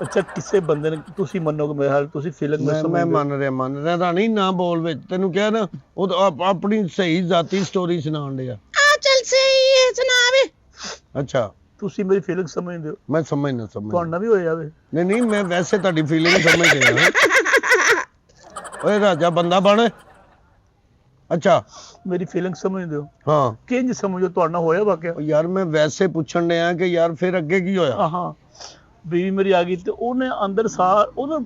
ਅੱਛਾ ਕਿਸੇ ਬੰਦੇ ਨੇ, ਤੁਸੀਂ ਮੰਨੋਗੇ ਮੇਰੇ ਹਾਲ, ਤੁਸੀਂ ਫਿਲਮ ਮੈਂ ਮੰਨ ਰਿਹਾ ਰਾਣੀ, ਨਾ ਬੋਲ ਵਿੱਚ, ਤੈਨੂੰ ਕਿਹਾ ਨਾ ਉਹ ਆਪਣੀ ਸਹੀ ਜ਼ਾਤੀ ਸਟੋਰੀ ਸੁਣਾਉਣ ਡਿਆ। ਆ ਚੱਲ ਸਹੀ ਹੈ ਸੁਣਾਵੇ। ਅੱਛਾ ਤੁਸੀਂ ਮੇਰੀ ਫੀਲਿੰਗ ਸਮਝਦੇ ਹੋ? ਮੈਂ ਸਮਝ ਤੁਹਾਡਾ ਵੀ ਹੋ ਜਾਵੇ। ਨਹੀਂ ਮੈਂ ਵੈਸੇ ਤੁਹਾਡੀ ਫੀਲਿੰਗ ਸਮਝ ਗਿਆ। ਓਏ ਰਾਜਾ ਬੰਦਾ ਬਣ। ਅੱਛਾ ਮੇਰੀ ਫੀਲਿੰਗ ਸਮਝਦੇ ਹੋ? ਹਾਂ। ਕਿੰਜ ਸਮਝੋ, ਤੁਹਾਡਾ ਹੋਇਆ ਵਾਕਿਆ? ਯਾਰ ਮੈਂ ਵੈਸੇ ਪੁੱਛਣ ਡਿਆ ਕਿ ਯਾਰ ਫਿਰ ਅੱਗੇ ਕੀ ਹੋਇਆ? ਹਾਂ ਬੀਵੀ ਮੇਰੀ ਆ ਗਈ ਤੇ ਉਹਨੇ ਅੰਦਰ ਉਹਨੂੰ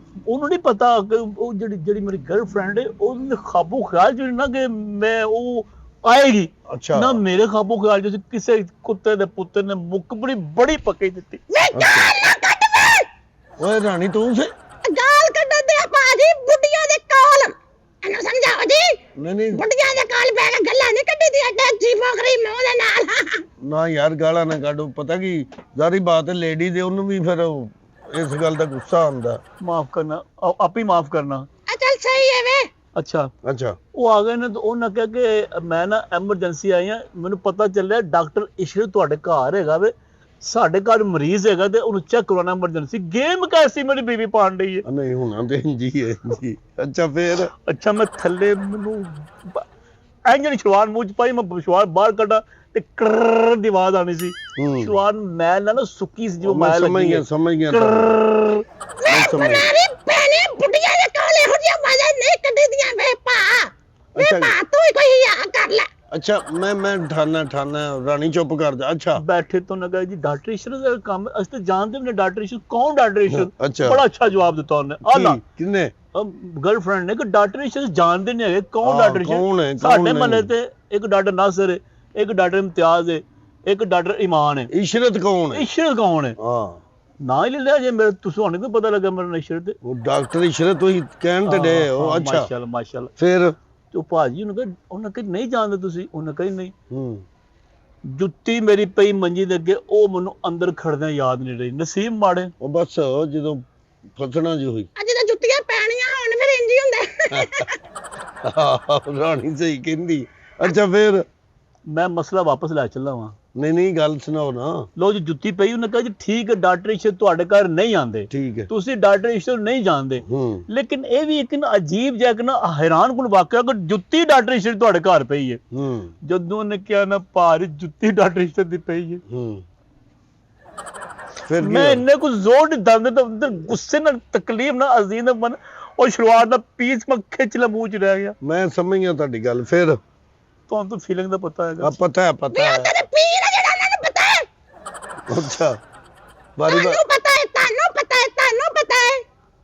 ਨਹੀਂ ਪਤਾ ਕਿ ਉਹ ਜਿਹੜੀ ਮੇਰੀ ਗਰਲਫ੍ਰੈਂਡ ਹੈ ਉਹਦੇ ਖਾਬੋ ਖਿਆਲ ਜਿਹੜੀ ਨਾ ਕਿ ਮੈਂ ਉਹ ਆਏਗੀ। ਅੱਛਾ ਨਾ ਮੇਰੇ ਖਾਬੋ ਖਿਆਲ ਚ ਕਿਸੇ ਕੁੱਤੇ ਦੇ ਪੁੱਤਰ ਨੇ ਮੁੱਕ ਬੜੀ ਪੱਕੀ ਦਿੱਤੀ। ਓਏ ਰਾਣੀ ਤੂੰ ਗਾਲ ਕੱਢ ਦੇ ਭਾਜੀ ਬੁੱਢੀਆਂ ਦੇ ਕਾਲ, ਇਹਨੂੰ ਸਮਝਾਓ ਜੀ। ਨਹੀਂ ਬੁੱਢੀਆਂ ਦੇ ਕਾਲ ਬੈ ਕੇ ਗੱਲਾਂ ਨਹੀਂ ਕੱਢੀ ਦੀਆਂ ਡੈਜੀ ਫੋਕਰੀ ਮੂੰਹ ਦੇ ਨਾਲ। ਨਾ ਯਾਰ ਗਾਲਾਂ ਨਾ ਕੱਢੋ, ਪਤਾ ਕੀ ਜ਼ਾਰੀ ਬਾਤ ਹੈ ਲੇਡੀ ਦੇ, ਉਹਨੂੰ ਵੀ ਫਿਰ ਇਸ ਗੱਲ ਦਾ ਗੁੱਸਾ ਆਉਂਦਾ। ਮਾਫ ਕਰਨਾ, ਆਪ ਹੀ ਮਾਫ ਕਰਨਾ। ਚੱਲ ਸਹੀ ਹੈ ਵੇ। ਅੱਛਾ ਉਹ ਆ ਗਏ ਨੇ ਤੇ ਉਹਨਾਂ ਕਿਹਾ ਕਿ ਮੈਂ ਨਾ ਐਮਰਜੈਂਸੀ ਆਈ ਆ, ਮੈਨੂੰ ਪਤਾ ਚੱਲਿਆ ਡਾਕਟਰ ਇਸ਼ਰਤ ਤੁਹਾਡੇ ਘਰ ਹੈਗਾ ਵੇ, ਸਾਡੇ ਘਰ ਮਰੀਜ਼ ਹੈਗਾ ਤੇ ਉਹਨੂੰ ਚੈੱਕ ਕਰਾਉਣਾ ਐਮਰਜੈਂਸੀ। ਗੇਮ ਕੈਸੀ ਮੇਰੀ ਬੀਬੀ ਪਾਣ ਡਈ ਹੈ। ਨਹੀਂ ਹੋਣਾ ਤੇ ਜੀ ਹੈ ਜੀ। ਅੱਛਾ ਫੇਰ? ਅੱਛਾ ਮੈਂ ਥੱਲੇ ਮੈਨੂੰ ਐਂ ਜਿਹੜੀ ਸ਼ਲਵਾਰ ਮੂੰਹ ਚ ਪਾਈ, ਮੈਂ ਸ਼ਲਵਾਰ ਬਾਹਰ ਕੱਢਾ ਤੇ ਕਰ ਦੀ ਆਵਾਜ਼ ਆਣੀ ਸੀ। ਸ਼ਲਵਾਰ ਮੈਲ ਨਾ ਸੁੱਕੀ ਸੀ, ਜਿਵੇਂ ਮੈਲ ਲੱਗੀ ਹੈ। ਸਮਝ ਗਿਆ ਨਾਰੀ ਪੈਣੇ ਬੁੱਢੀਆਂ ਦੇ ਕਾਲ ਇਹੋ ਜਿਹੀਆਂ ਆਵਾਜ਼ਾਂ ਨਹੀਂ ਕੱਢੀ ਦੀਆਂ ਵੇ ਭਾ। ਵੇ ਭਾ ਤੂੰ ਹੀ ਕੋਈ ਆ ਕਰ ਲੈ। ਅੱਛਾ ਮੈਂ ਠਾਣਾ ਰਾਣੀ ਚੁੱਪ ਕਰ ਜਾ। ਅੱਛਾ ਬੈਠੇ ਤੋਂ ਨਾ ਕਹੇ ਜੀ ਡਾਕਟਰ ਇਸ਼ਰਤ ਦਾ ਕੰਮ ਅਸੀਂ ਤਾਂ ਜਾਣਦੇ ਨੇ, ਡਾਕਟਰ ਇਸ਼ਰਤ ਕੌਣ? ਡਾਕਟਰ ਇਸ਼ਰਤ ਬੜਾ ਅੱਛਾ ਜਵਾਬ ਦਿੱਤਾ ਉਹਨੇ। ਆਲਾ ਕਿੰਨੇ ਗਰਲਫ੍ਰੈਂਡ ਨੇ ਕਿ ਡਾਕਟਰ ਇਸ਼ਰਤ ਜਾਣਦੇ ਨਹੀਂ ਹੈਗੇ ਕੌਣ ਡਾਕਟਰ ਇਸ਼ਰਤ? ਸਾਡੇ ਮਹੱਲੇ ਤੇ ਇੱਕ ਡਾਕਟਰ ਨਾਸਰ ਹੈ, ਇੱਕ ਡਾਕਟਰ ਇਮਤਿਆਜ਼ ਹੈ, ਇੱਕ ਡਾਕਟਰ ਇਮਾਨ ਹੈ। ਇਸ਼ਰਤ ਕੌਣ ਹੈ? ਹਾਂ ਨਾ ਹੀ ਲੈ ਲਿਆ ਜੇ ਮੇਰੇ, ਤੁਹਾਨੂੰ ਵੀ ਪਤਾ ਲੱਗਾ ਮੇਰਾ ਇਸ਼ਰਤ। ਉਹ ਡਾਕਟਰ ਇਸ਼ਰਤ ਤੁਸੀਂ ਕਹਿਣ ਤੇ ਡੇ ਹੋ। ਅੱਛਾ ਮਾਸ਼ਾਅੱਲਾ। ਫਿਰ ਉਹ ਭਾਜੀ ਉਹਨਾਂ ਕਹੇ ਨਹੀਂ ਜਾਣਦੇ ਤੁਸੀਂ? ਉਹਨਾਂ ਕਹੇ ਨਹੀਂ। ਜੁੱਤੀ ਮੇਰੀ ਪਈ ਮੰਜੀ ਦੇ ਅੱਗੇ, ਉਹ ਮੈਨੂੰ ਅੰਦਰ ਖੜਦਿਆਂ ਯਾਦ ਨਹੀਂ ਰਹੀ। ਨਸੀਬ ਮਾੜੇ। ਉਹ ਬਸ ਜਦੋਂ ਫਸਣਾ ਜੀ ਹੋਈ ਅੱਜ ਤਾਂ ਜੁੱਤੀਆਂ ਪੈਣੀਆਂ ਹੁਣ ਫਿਰ ਇੰਜ ਹੀ ਹੁੰਦਾ। ਰਾਣੀ ਸਹੀ ਕਹਿੰਦੀ। ਅੱਛਾ ਫਿਰ? ਮੈਂ ਮਸਲਾ ਵਾਪਸ ਲੈ ਚੱਲਾ ਵਾਂ। ਨਹੀਂ ਗੱਲ ਸੁਣਾਓ ਨਾ। ਲੋ ਜੀ ਜੁੱਤੀ ਪਈ, ਉਹਨੇ ਕਿਹਾ ਜੀ ਠੀਕ ਹੈ ਡਾਕਟਰ ਇਸ਼ਰਤ ਤੁਹਾਡੇ ਘਰ ਨਹੀਂ ਆਉਂਦੇ, ਠੀਕ ਹੈ, ਤੁਸੀਂ ਡਾਕਟਰ ਇਸ਼ਰਤ ਨਹੀਂ ਜਾਣਦੇ, ਲੇਕਿਨ ਇਹ ਵੀ ਇੱਕ ਅਜੀਬ ਜਿਹਾ ਨਾ ਹੈਰਾਨਕੁਨ ਵਾਕਿਆ ਕਿ ਜੁੱਤੀ ਡਾਕਟਰ ਇਸ਼ਰਤ ਤੁਹਾਡੇ ਘਰ ਪਈ ਹੈ। ਜਦੋਂ ਉਹਨੇ ਕਿਹਾ ਨਾ ਭਾਰੀ ਜੁੱਤੀ ਡਾਕਟਰ ਇਸ਼ਰਤ ਦੀ ਪਈ ਹੈ, ਫਿਰ ਮੈਂ ਇੰਨੇ ਕੁ ਜ਼ੋਰ ਦੀ ਦੰਦ ਅੰਦਰ ਗੁੱਸੇ ਨਾਲ ਤਕਲੀਫ ਨਾਲ ਅਜ਼ੀਨ ਮਨ ਉਹ ਸ਼ੁਰੂਆਤ ਦਾ ਪੀਸ ਮੈਂ ਖਿੱਚ ਲਾ ਮੂੰਹ ਚ ਰਹਿ ਗਿਆ। ਮੈਂ ਸਮਝ ਗਿਆ ਤੁਹਾਡੀ ਗੱਲ। ਫਿਰ ਤੁਹਾਨੂੰ ਤਾਂ ਫੀਲਿੰਗ ਦਾ ਪਤਾ ਹੈਗਾ। ਪਤਾ ਹੈ ਤੇਰੇ ਪੀਰ ਹੈ ਜਿਹੜਾ ਇਹਨਾਂ ਨੂੰ ਪਤਾ ਹੈ। ਅੱਛਾ ਬਾਰੀ ਤੁਹਾਨੂੰ ਪਤਾ ਹੈ।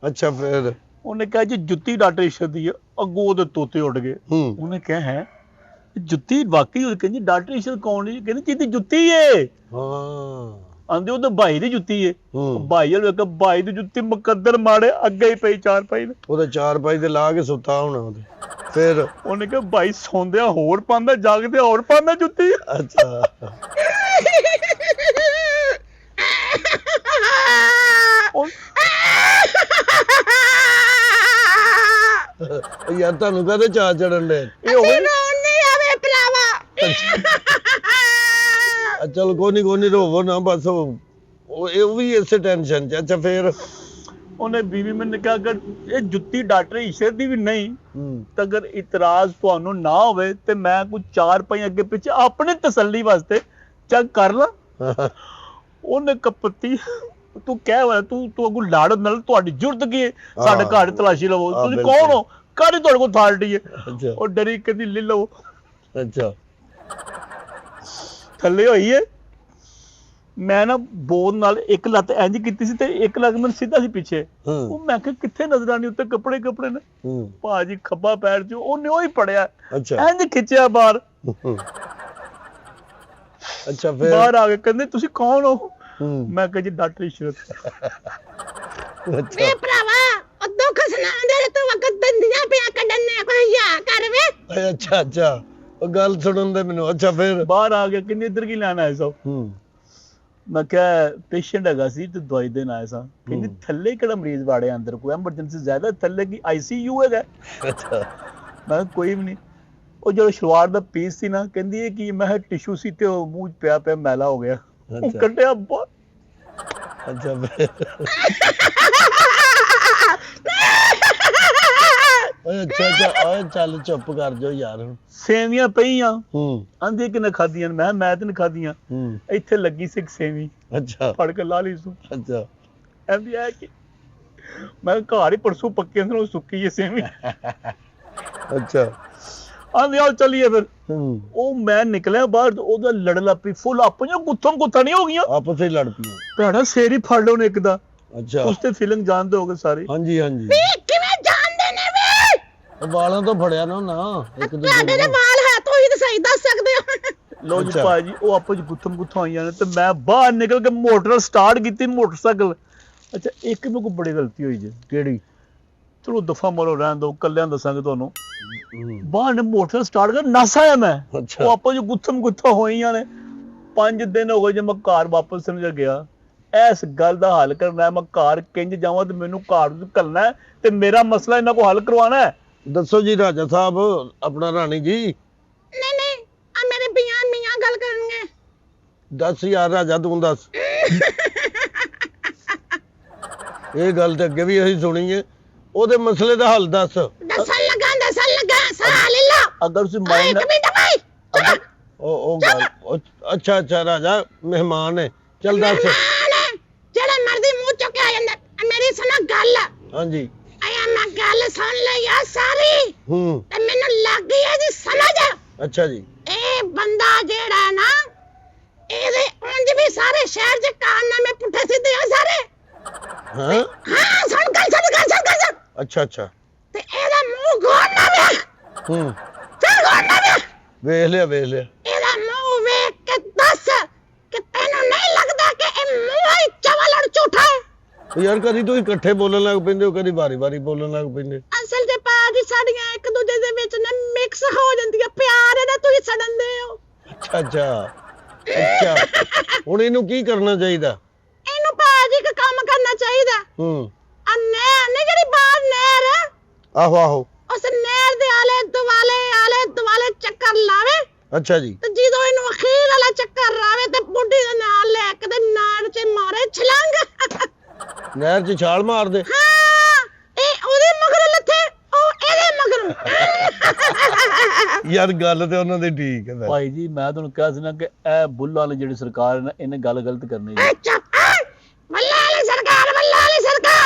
ਅੱਛਾ ਫਿਰ ਉਹਨੇ ਕਿਹਾ ਜੀ ਜੁੱਤੀ ਡਾਕਟਰ ਇਸ਼ਰਤ ਦੀ ਹੈ। ਅੱਗੋਂ ਉਹਦੇ ਤੋਤੇ ਉੱਡ ਗਏ। ਉਹਨੇ ਕਿਹਾ ਹੈ ਜੁੱਤੀ ਵਾਕਈ? ਉਹ ਕਹਿੰਦੀ ਡਾਕਟਰ ਇਸ਼ਰਤ ਕੌਣ ਹੈ? ਕਹਿੰਦੀ ਜਿਹਦੀ ਜੁੱਤੀ ਏ। ਆਂਦੇ ਉਹਦੇ ਭਾਈ ਦੀ ਜੁੱਤੀ ਏ। ਭਾਈ ਵਾਲ ਵੇਖ, ਭਾਈ ਦੀ ਜੁੱਤੀ ਮੁਕੱਦਰ ਮਾੜੇ ਅੱਗੇ ਹੀ ਪਈ ਚਾਰ ਪਾਈ ਨੇ। ਉਹਦਾ ਚਾਰ ਪਾਈ ਤੇ ਲਾ ਕੇ ਸੁੱਤਾ ਹੋਣਾ ਉਹਦੇ। ਫਿਰ ਉਹਨੇ ਕਿਹਾ ਭਾਈ ਸੌਂਦਿਆ ਹੋਰ ਪਾਉਂਦਾ, ਜਾਗਦੇ ਹੋਰ ਪਾਉਂਦਾ ਜੁੱਤੀ। ਅੱਛਾ ਯਾਰ ਤੁਹਾਨੂੰ ਕਹਦੇ ਚਾਹ ਚੜਨ ਦੇ? ਇਹ ਹੋਵੇ ਨਹੀਂ ਆਵੇ ਭਰਾਵਾ। ਚਲ ਕੋਈ ਨਹੀਂ ਰੋਵੋ ਨਾ, ਬਸ ਉਹ ਵੀ ਇਸੇ ਟੈਨਸ਼ਨ ਚ। ਅੱਛਾ ਫਿਰ ਉਹਨੇ ਬੀਵੀ ਮੈਨੂੰ ਕਿਹਾ ਅਗਰ ਇਹ ਜੁੱਤੀ ਡਾਕਟਰ ਇਸ਼ਰਤ ਦੀ ਵੀ ਨਹੀਂ ਤਾਂ ਅਗਰ ਇਤਰਾਜ਼ ਤੁਹਾਨੂੰ ਨਾ ਹੋਵੇ ਤੇ ਮੈਂ ਕੁਝ ਚਾਰ ਪਈ ਅੱਗੇ ਪਿੱਛੇ ਆਪਣੇ ਤਸੱਲੀ ਵਾਸਤੇ ਚੈੱਕ ਕਰ ਲਾਂ। ਉਹਨੇ ਕਪੱਤੀ ਤੂੰ ਕਹਿ ਵਾ ਤੂੰ ਅੱਗੋਂ ਲੜ ਨਾਲ ਤੁਹਾਡੀ ਜ਼ਰੂਰਤ ਕੀ ਹੈ ਸਾਡੇ ਹਾਂ। ਘਰ ਦੀ ਤਲਾਸ਼ੀ ਲਵੋ ਹਾਂ, ਤੁਸੀਂ ਬਿਲਕੁਲ। ਕੌਣ ਹੋ ਕਾਹਦੀ ਤੁਹਾਡੇ ਕੋਲ ਅਥਾਰਟੀ ਹੈ ਅੱਛਾ ਉਹ ਡਰੀ ਕਹਿੰਦੀ ਲੈ ਲਓ ਅੱਛਾ ਥੱਲੇ ਹੋਈ ਹੈ ਮੈਂ ਨਾ ਬੋਨ ਨਾਲ ਇੱਕ ਲੱਤ ਇੰਝ ਕੀਤੀ ਸੀ ਤੇ ਇੱਕ ਲੱਤ ਮੈਨੂੰ ਸਿੱਧਾ ਸੀ ਪਿੱਛੇ ਉਹ ਮੈਂ ਕਿਹਾ ਕਿੱਥੇ ਨਜ਼ਰ ਆਣੀ ਉੱਤੇ ਕੱਪੜੇ ਨੇ ਭਾਜੀ ਖੱਬਾ ਪੈਰ ਚ ਉਹਨੇ ਉਹ ਹੀ ਪੜਿਆ ਅੱਛਾ ਇੰਝ ਖਿੱਚਿਆ ਬਾਹਰ ਅੱਛਾ ਫਿਰ ਬਾਹਰ ਆ ਕੇ ਕਹਿੰਦੇ ਤੁਸੀਂ ਕੌਣ ਹੋ ਹੂੰ ਮੈਂ ਕਿਹਾ ਜੀ ਡਾਕਟਰ ਇਸ਼ਰਤ ਅੱਛਾ ਵੇ ਭਰਾਵਾ ਉਹ ਦੁੱਖ ਸੁਣਾਉਂਦੇ ਨੇ ਤੂੰ ਵਕਤ ਦੰਦੀਆਂ ਪਿਆ ਕੱਢਣ ਨੇ ਕੋਈ ਯਾ ਕਰ ਵੇ ਅੱਛਾ ਅੱਛਾ ਉਹ ਗੱਲ ਸੁਣਨ ਦੇ ਮੈਨੂੰ ਅੱਛਾ ਫਿਰ ਬਾਹਰ ਆ ਗਿਆ ਕਹਿੰਦੇ ਇੱਧਰ ਕੀ ਲੈਣ ਆਏ ਸੋ ਮੈਂ ਕਿਹਾ ਪੇਸ਼ੈਂਟ ਹੈਗਾ ਸੀ ਤੇ ਦਵਾਈ ਦੇਣ ਆਇਆ ਸਾਂ ਕਹਿੰਦੀ ਥੱਲੇ ਕਿਹੜਾ ਮਰੀਜ਼ ਵਾੜਿਆ ਅੰਦਰ ਕੋਈ ਐਮਰਜੈਂਸੀ ਜ਼ਿਆਦਾ ਥੱਲੇ ਕੀ ਆਈਸੀਯੂ ਹੈਗਾ ਅੱਛਾ ਮੈਂ ਕਿਹਾ ਕੋਈ ਵੀ ਨਹੀਂ ਉਹ ਜਦੋਂ ਸ਼ਲਵਾਰ ਦਾ ਪੀਸ ਸੀ ਨਾ ਕਹਿੰਦੀ ਇਹ ਕੀ ਮੈਂ ਟਿਸ਼ੂ ਸੀ ਤੇ ਉਹ ਮੂੰਹ 'ਚ ਪਿਆ ਮੈਲਾ ਹੋ ਗਿਆ ਉਹ ਅੱਛਾ। ਕੱਢਿਆ ਅੱਛਾ ਫਿਰ ਓਏ ਅੱਛਾ ਓਏ ਚੱਲ ਚੁੱਪ ਕਰ ਜਾਓ ਯਾਰ ਹੁਣ ਸੇਵੀਆਂ ਪਈਆਂ ਆਂਦੀ ਕਿਨੇ ਖਾਧੀਆਂ ਮੈਂ ਤੇ ਨਹੀਂ ਖਾਧੀਆਂ ਇੱਥੇ ਲੱਗੀ ਸੀ ਇੱਕ ਸੇਵੀ ਅੱਛਾ ਫੜ ਕੇ ਲਾ ਲਈ ਸੂ ਅੱਛਾ ਐਂਦੀ ਆ ਕਿ ਮੈਂ ਘਰ ਹੀ ਪਰਸੋਂ ਪੱਕੇ ਨੂੰ ਸੁੱਕੀ ਹੈ ਸੇਵੀ ਅੱਛਾ ਆਂਦੀ ਆ ਚੱਲੀਏ ਫਿਰ ਉਹ ਮੈਂ ਨਿਕਲਿਆ ਬਾਹਰ ਉਹਦਾ ਲੜ ਲੱਪੀ ਫੁੱਲ ਆਪਣੀਆਂ ਗੁੱਥਾਂ ਨਹੀਂ ਹੋ ਗਈਆਂ ਆਪਸ ਵਿੱਚ ਲੜ ਪਈਆਂ ਭੈਣਾ ਸਿਰ ਹੀ ਫੜ ਲਓ ਨੇ ਇੱਕ ਦਾ ਅੱਛਾ ਉਸ ਤੇ ਫੀਲਿੰਗ ਜਾਣਦੇ ਹੋਗੇ ਸਾਰੇ ਹਾਂਜੀ ਹਾਂਜੀ ਵੇ ਕਿਵੇਂ ਜਾਣਦੇ ਨੇ ਵੇ ਉਹ ਵਾਲਾਂ ਤੋਂ ਫੜਿਆ ਨਾ ਨਾ ਇੱਕ ਤੁਹਾਡੇ ਦੇ ਦੂਜੇ ਵਾਲ ਹੈ ਤੁਸੀਂ ਤਾਂ ਸਹੀ ਦੱਸ ਸਕਦੇ ਹੋ ਲੋ ਜੀ ਅੱਛਾ। ਭਾਜੀ ਉਹ ਆਪਸ ਚ ਗੁੱਥਾਂ ਹੋਈਆਂ ਨੇ ਤੇ ਮੈਂ ਬਾਹਰ ਨਿਕਲ ਕੇ ਮੋਟਰ ਸਟਾਰਟ ਕੀਤੀ ਮੋਟਰਸਾਈਕਲ ਅੱਛਾ ਇੱਕ ਮੇਰੇ ਕੋਲ ਬੜੀ ਗਲਤੀ ਹੋਈ ਜੇ ਕਿਹੜੀ ਚਲੋ ਦਫਾ ਮਾਰੋ ਰਹਿਣ ਦੋ ਕੱਲਿਆਂ ਦੱਸਾਂਗੇ ਤੁਹਾਨੂੰ ਬਾਹਰ ਨੇ ਮੋਟਰ ਸਟਾਰਟ ਕਰ ਨਸ ਆਇਆ ਮੈਂ ਅੱਛਾ। ਉਹ ਆਪਸ ਚ ਗੁੱਥਾਂ ਹੋਈਆਂ ਨੇ 5 ਦਿਨ ਹੋ ਗਏ ਜੇ ਮੈਂ ਘਰ ਵਾਪਸ ਨਹੀਂ ਗਿਆ ਇਸ ਗੱਲ ਦਾ ਹੱਲ ਕਰਨਾ ਮੈਂ ਘਰ ਕਿੰਜ ਜਾਵਾਂ ਤੇ ਮੈਨੂੰ ਘਰ ਘੱਲਣਾ ਤੇ ਮੇਰਾ ਮਸਲਾ ਇਹਨਾਂ ਕੋ ਹੱਲ ਕਰਵਾਉਣਾ ਹੈ ਦੱਸੋ ਜੀ ਰਾਜਾ ਸਾਹਿਬ ਆਪਣਾ ਰਾਣੀ ਜੀ ਨਹੀਂ ਆ ਮੇਰੇ ਮੀਆਂ ਗੱਲ ਕਰਨਗੇ ਦੱਸ ਯਾਰ ਰਾਜਾ ਤੂੰ ਦੱਸ ਇਹ ਗੱਲ ਤੇ ਅੱਗੇ ਵੀ ਅਸੀਂ ਸੁਣੀ ਹੈ ਉਹਦੇ ਮਸਲੇ ਦਾ ਹੱਲ ਦੱਸ ਦੱਸਣ ਲੱਗਾ ਸਾਹ ਲੈ ਲਾ ਅਗਰ ਤੁਸੀਂ ਇੱਕ ਮਾਈਂਡ ਮਿੰਟ ਭਾਈ ਚੁੱਪ ਉਹ ਗੱਲ ਅੱਛਾ ਅੱਛਾ ਰਾਜਾ ਮਹਿਮਾਨ ਹੈ ਚੱਲ ਦੱਸ ਮਹਿਮਾਨ ਜਿਹੜਾ ਮਰਦੀ ਮੂੰਹ ਚੁੱਕ ਕੇ ਆ ਜਾਂਦਾ ਮੇਰੀ ਸੁਣਾ ਗੱਲ ਹਾਂਜੀ ਆਇਆ ਮੈਂ ਗੱਲ ਸੁਣ ਲਈ ਆ ਸਾਰੀ ਤੇ ਮੈਨੂੰ ਲੱਗ ਗਈ ਇਹਦੀ ਸਮਝ ਅੱਛਾ ਜੀ ਇਹ ਬੰਦਾ ਜਿਹੜਾ ਨਾ ਇਹਦੇ ਉਂਝ ਵੀ ਸਾਰੇ ਸ਼ਹਿਰ 'ਚ ਕਾਰਨਾਮੇ ਪੁੱਠੇ ਸਿੱਧੇ ਆ ਸਾਰੇ ਹਾਂ ਹਾਂ ਸੁਣ ਗੱਲ ਅੱਛਾ ਅੱਛਾ ਤੇ ਇਹਦਾ ਮੂੰਹ ਗੋਲ ਨਾ ਵੇਖ ਚੱਲ ਗੋਲ ਨਾ ਵੇਖ ਵੇਖ ਲਿਆ ਇਹਦਾ ਮੂੰਹ ਵੇਖ ਕੇ ਦੱਸ ਕਿ ਤੈਨੂੰ ਨਹੀਂ ਲੱਗਦਾ ਕਿ ਇਹ ਮੂੰਹ ਹੀ ਚਵਲ ਔਰ ਝੂਠਾ ਹੈ ਯਾਰ ਕਦੀ ਤੁਸੀਂ ਇਕੱਠੇ ਬੋਲਣ ਲੱਗ ਪੈਂਦੇ ਹੋ ਕਦੀ ਵਾਰੀ ਬੋਲਣ ਲੱਗ ਪੈਂਦੇ ਅਸਲ 'ਚ ਭਾਜੀ ਸਾਡੀਆਂ ਇੱਕ ਦੂਜੇ ਦੇ ਵਿੱਚ ਨਾ ਮਿਕਸ ਹੋ ਜਾਂਦੀਆਂ ਪਿਆਰ ਇਹਦਾ ਤੁਸੀਂ ਸੜਨਦੇ ਹੋ ਅੱਛਾ ਹੁਣ ਇਹਨੂੰ ਕੀ ਕਰਨਾ ਚਾਹੀਦਾ ਇਹਨੂੰ ਭਾਜੀ ਇੱਕ ਕੰਮ ਕਰਨਾ ਚਾਹੀਦਾ ਆ ਨਹਿਰ ਨਹੀਂ ਜਿਹੜੀ ਬਾਹਰ ਨਹਿਰ ਹੈ ਆਹੋ ਉਸ ਨਹਿਰ ਦੇ ਆਲੇ ਦੁਆਲੇ ਚੱਕਰ ਲਾਵੇ ਅੱਛਾ ਜੀ ਤੇ ਜਦੋਂ ਇਹਨੂੰ ਅਖੀਰ ਵਾਲਾ ਚੱਕਰ ਆਵੇ ਤੇ ਬੁੱਢੀ ਦੇ ਨਾਲ ਲੈ ਕੇ ਤੇ ਨਾੜ 'ਚ ਮਾਰੇ ਛਲੰਗ ਨਹਿਰ 'ਚ ਛਾਲ ਮਾਰ ਦੇ ਹਾਂ ਇਹ ਉਹਦੇ ਮਗਰ ਲੱਥੇ ਉਹ ਇਹਦੇ ਮਗਰ ਯਾਰ ਗੱਲ ਤੇ ਉਹਨਾਂ ਦੀ ਠੀਕ ਹੈ ਭਾਈ ਜੀ ਮੈਂ ਤੁਹਾਨੂੰ ਕਿਹਾ ਸੀ ਨਾ ਕਿ ਇਹ ਬੁੱਲ ਵਾਲੀ ਜਿਹੜੀ ਸਰਕਾਰ ਹੈ ਨਾ ਇਹਨੇ ਗੱਲ ਗਲਤ ਕਰਨੀ ਹੈ ਚੁੱਪ ਬੱਲਾ ਵਾਲੀ ਸਰਕਾਰ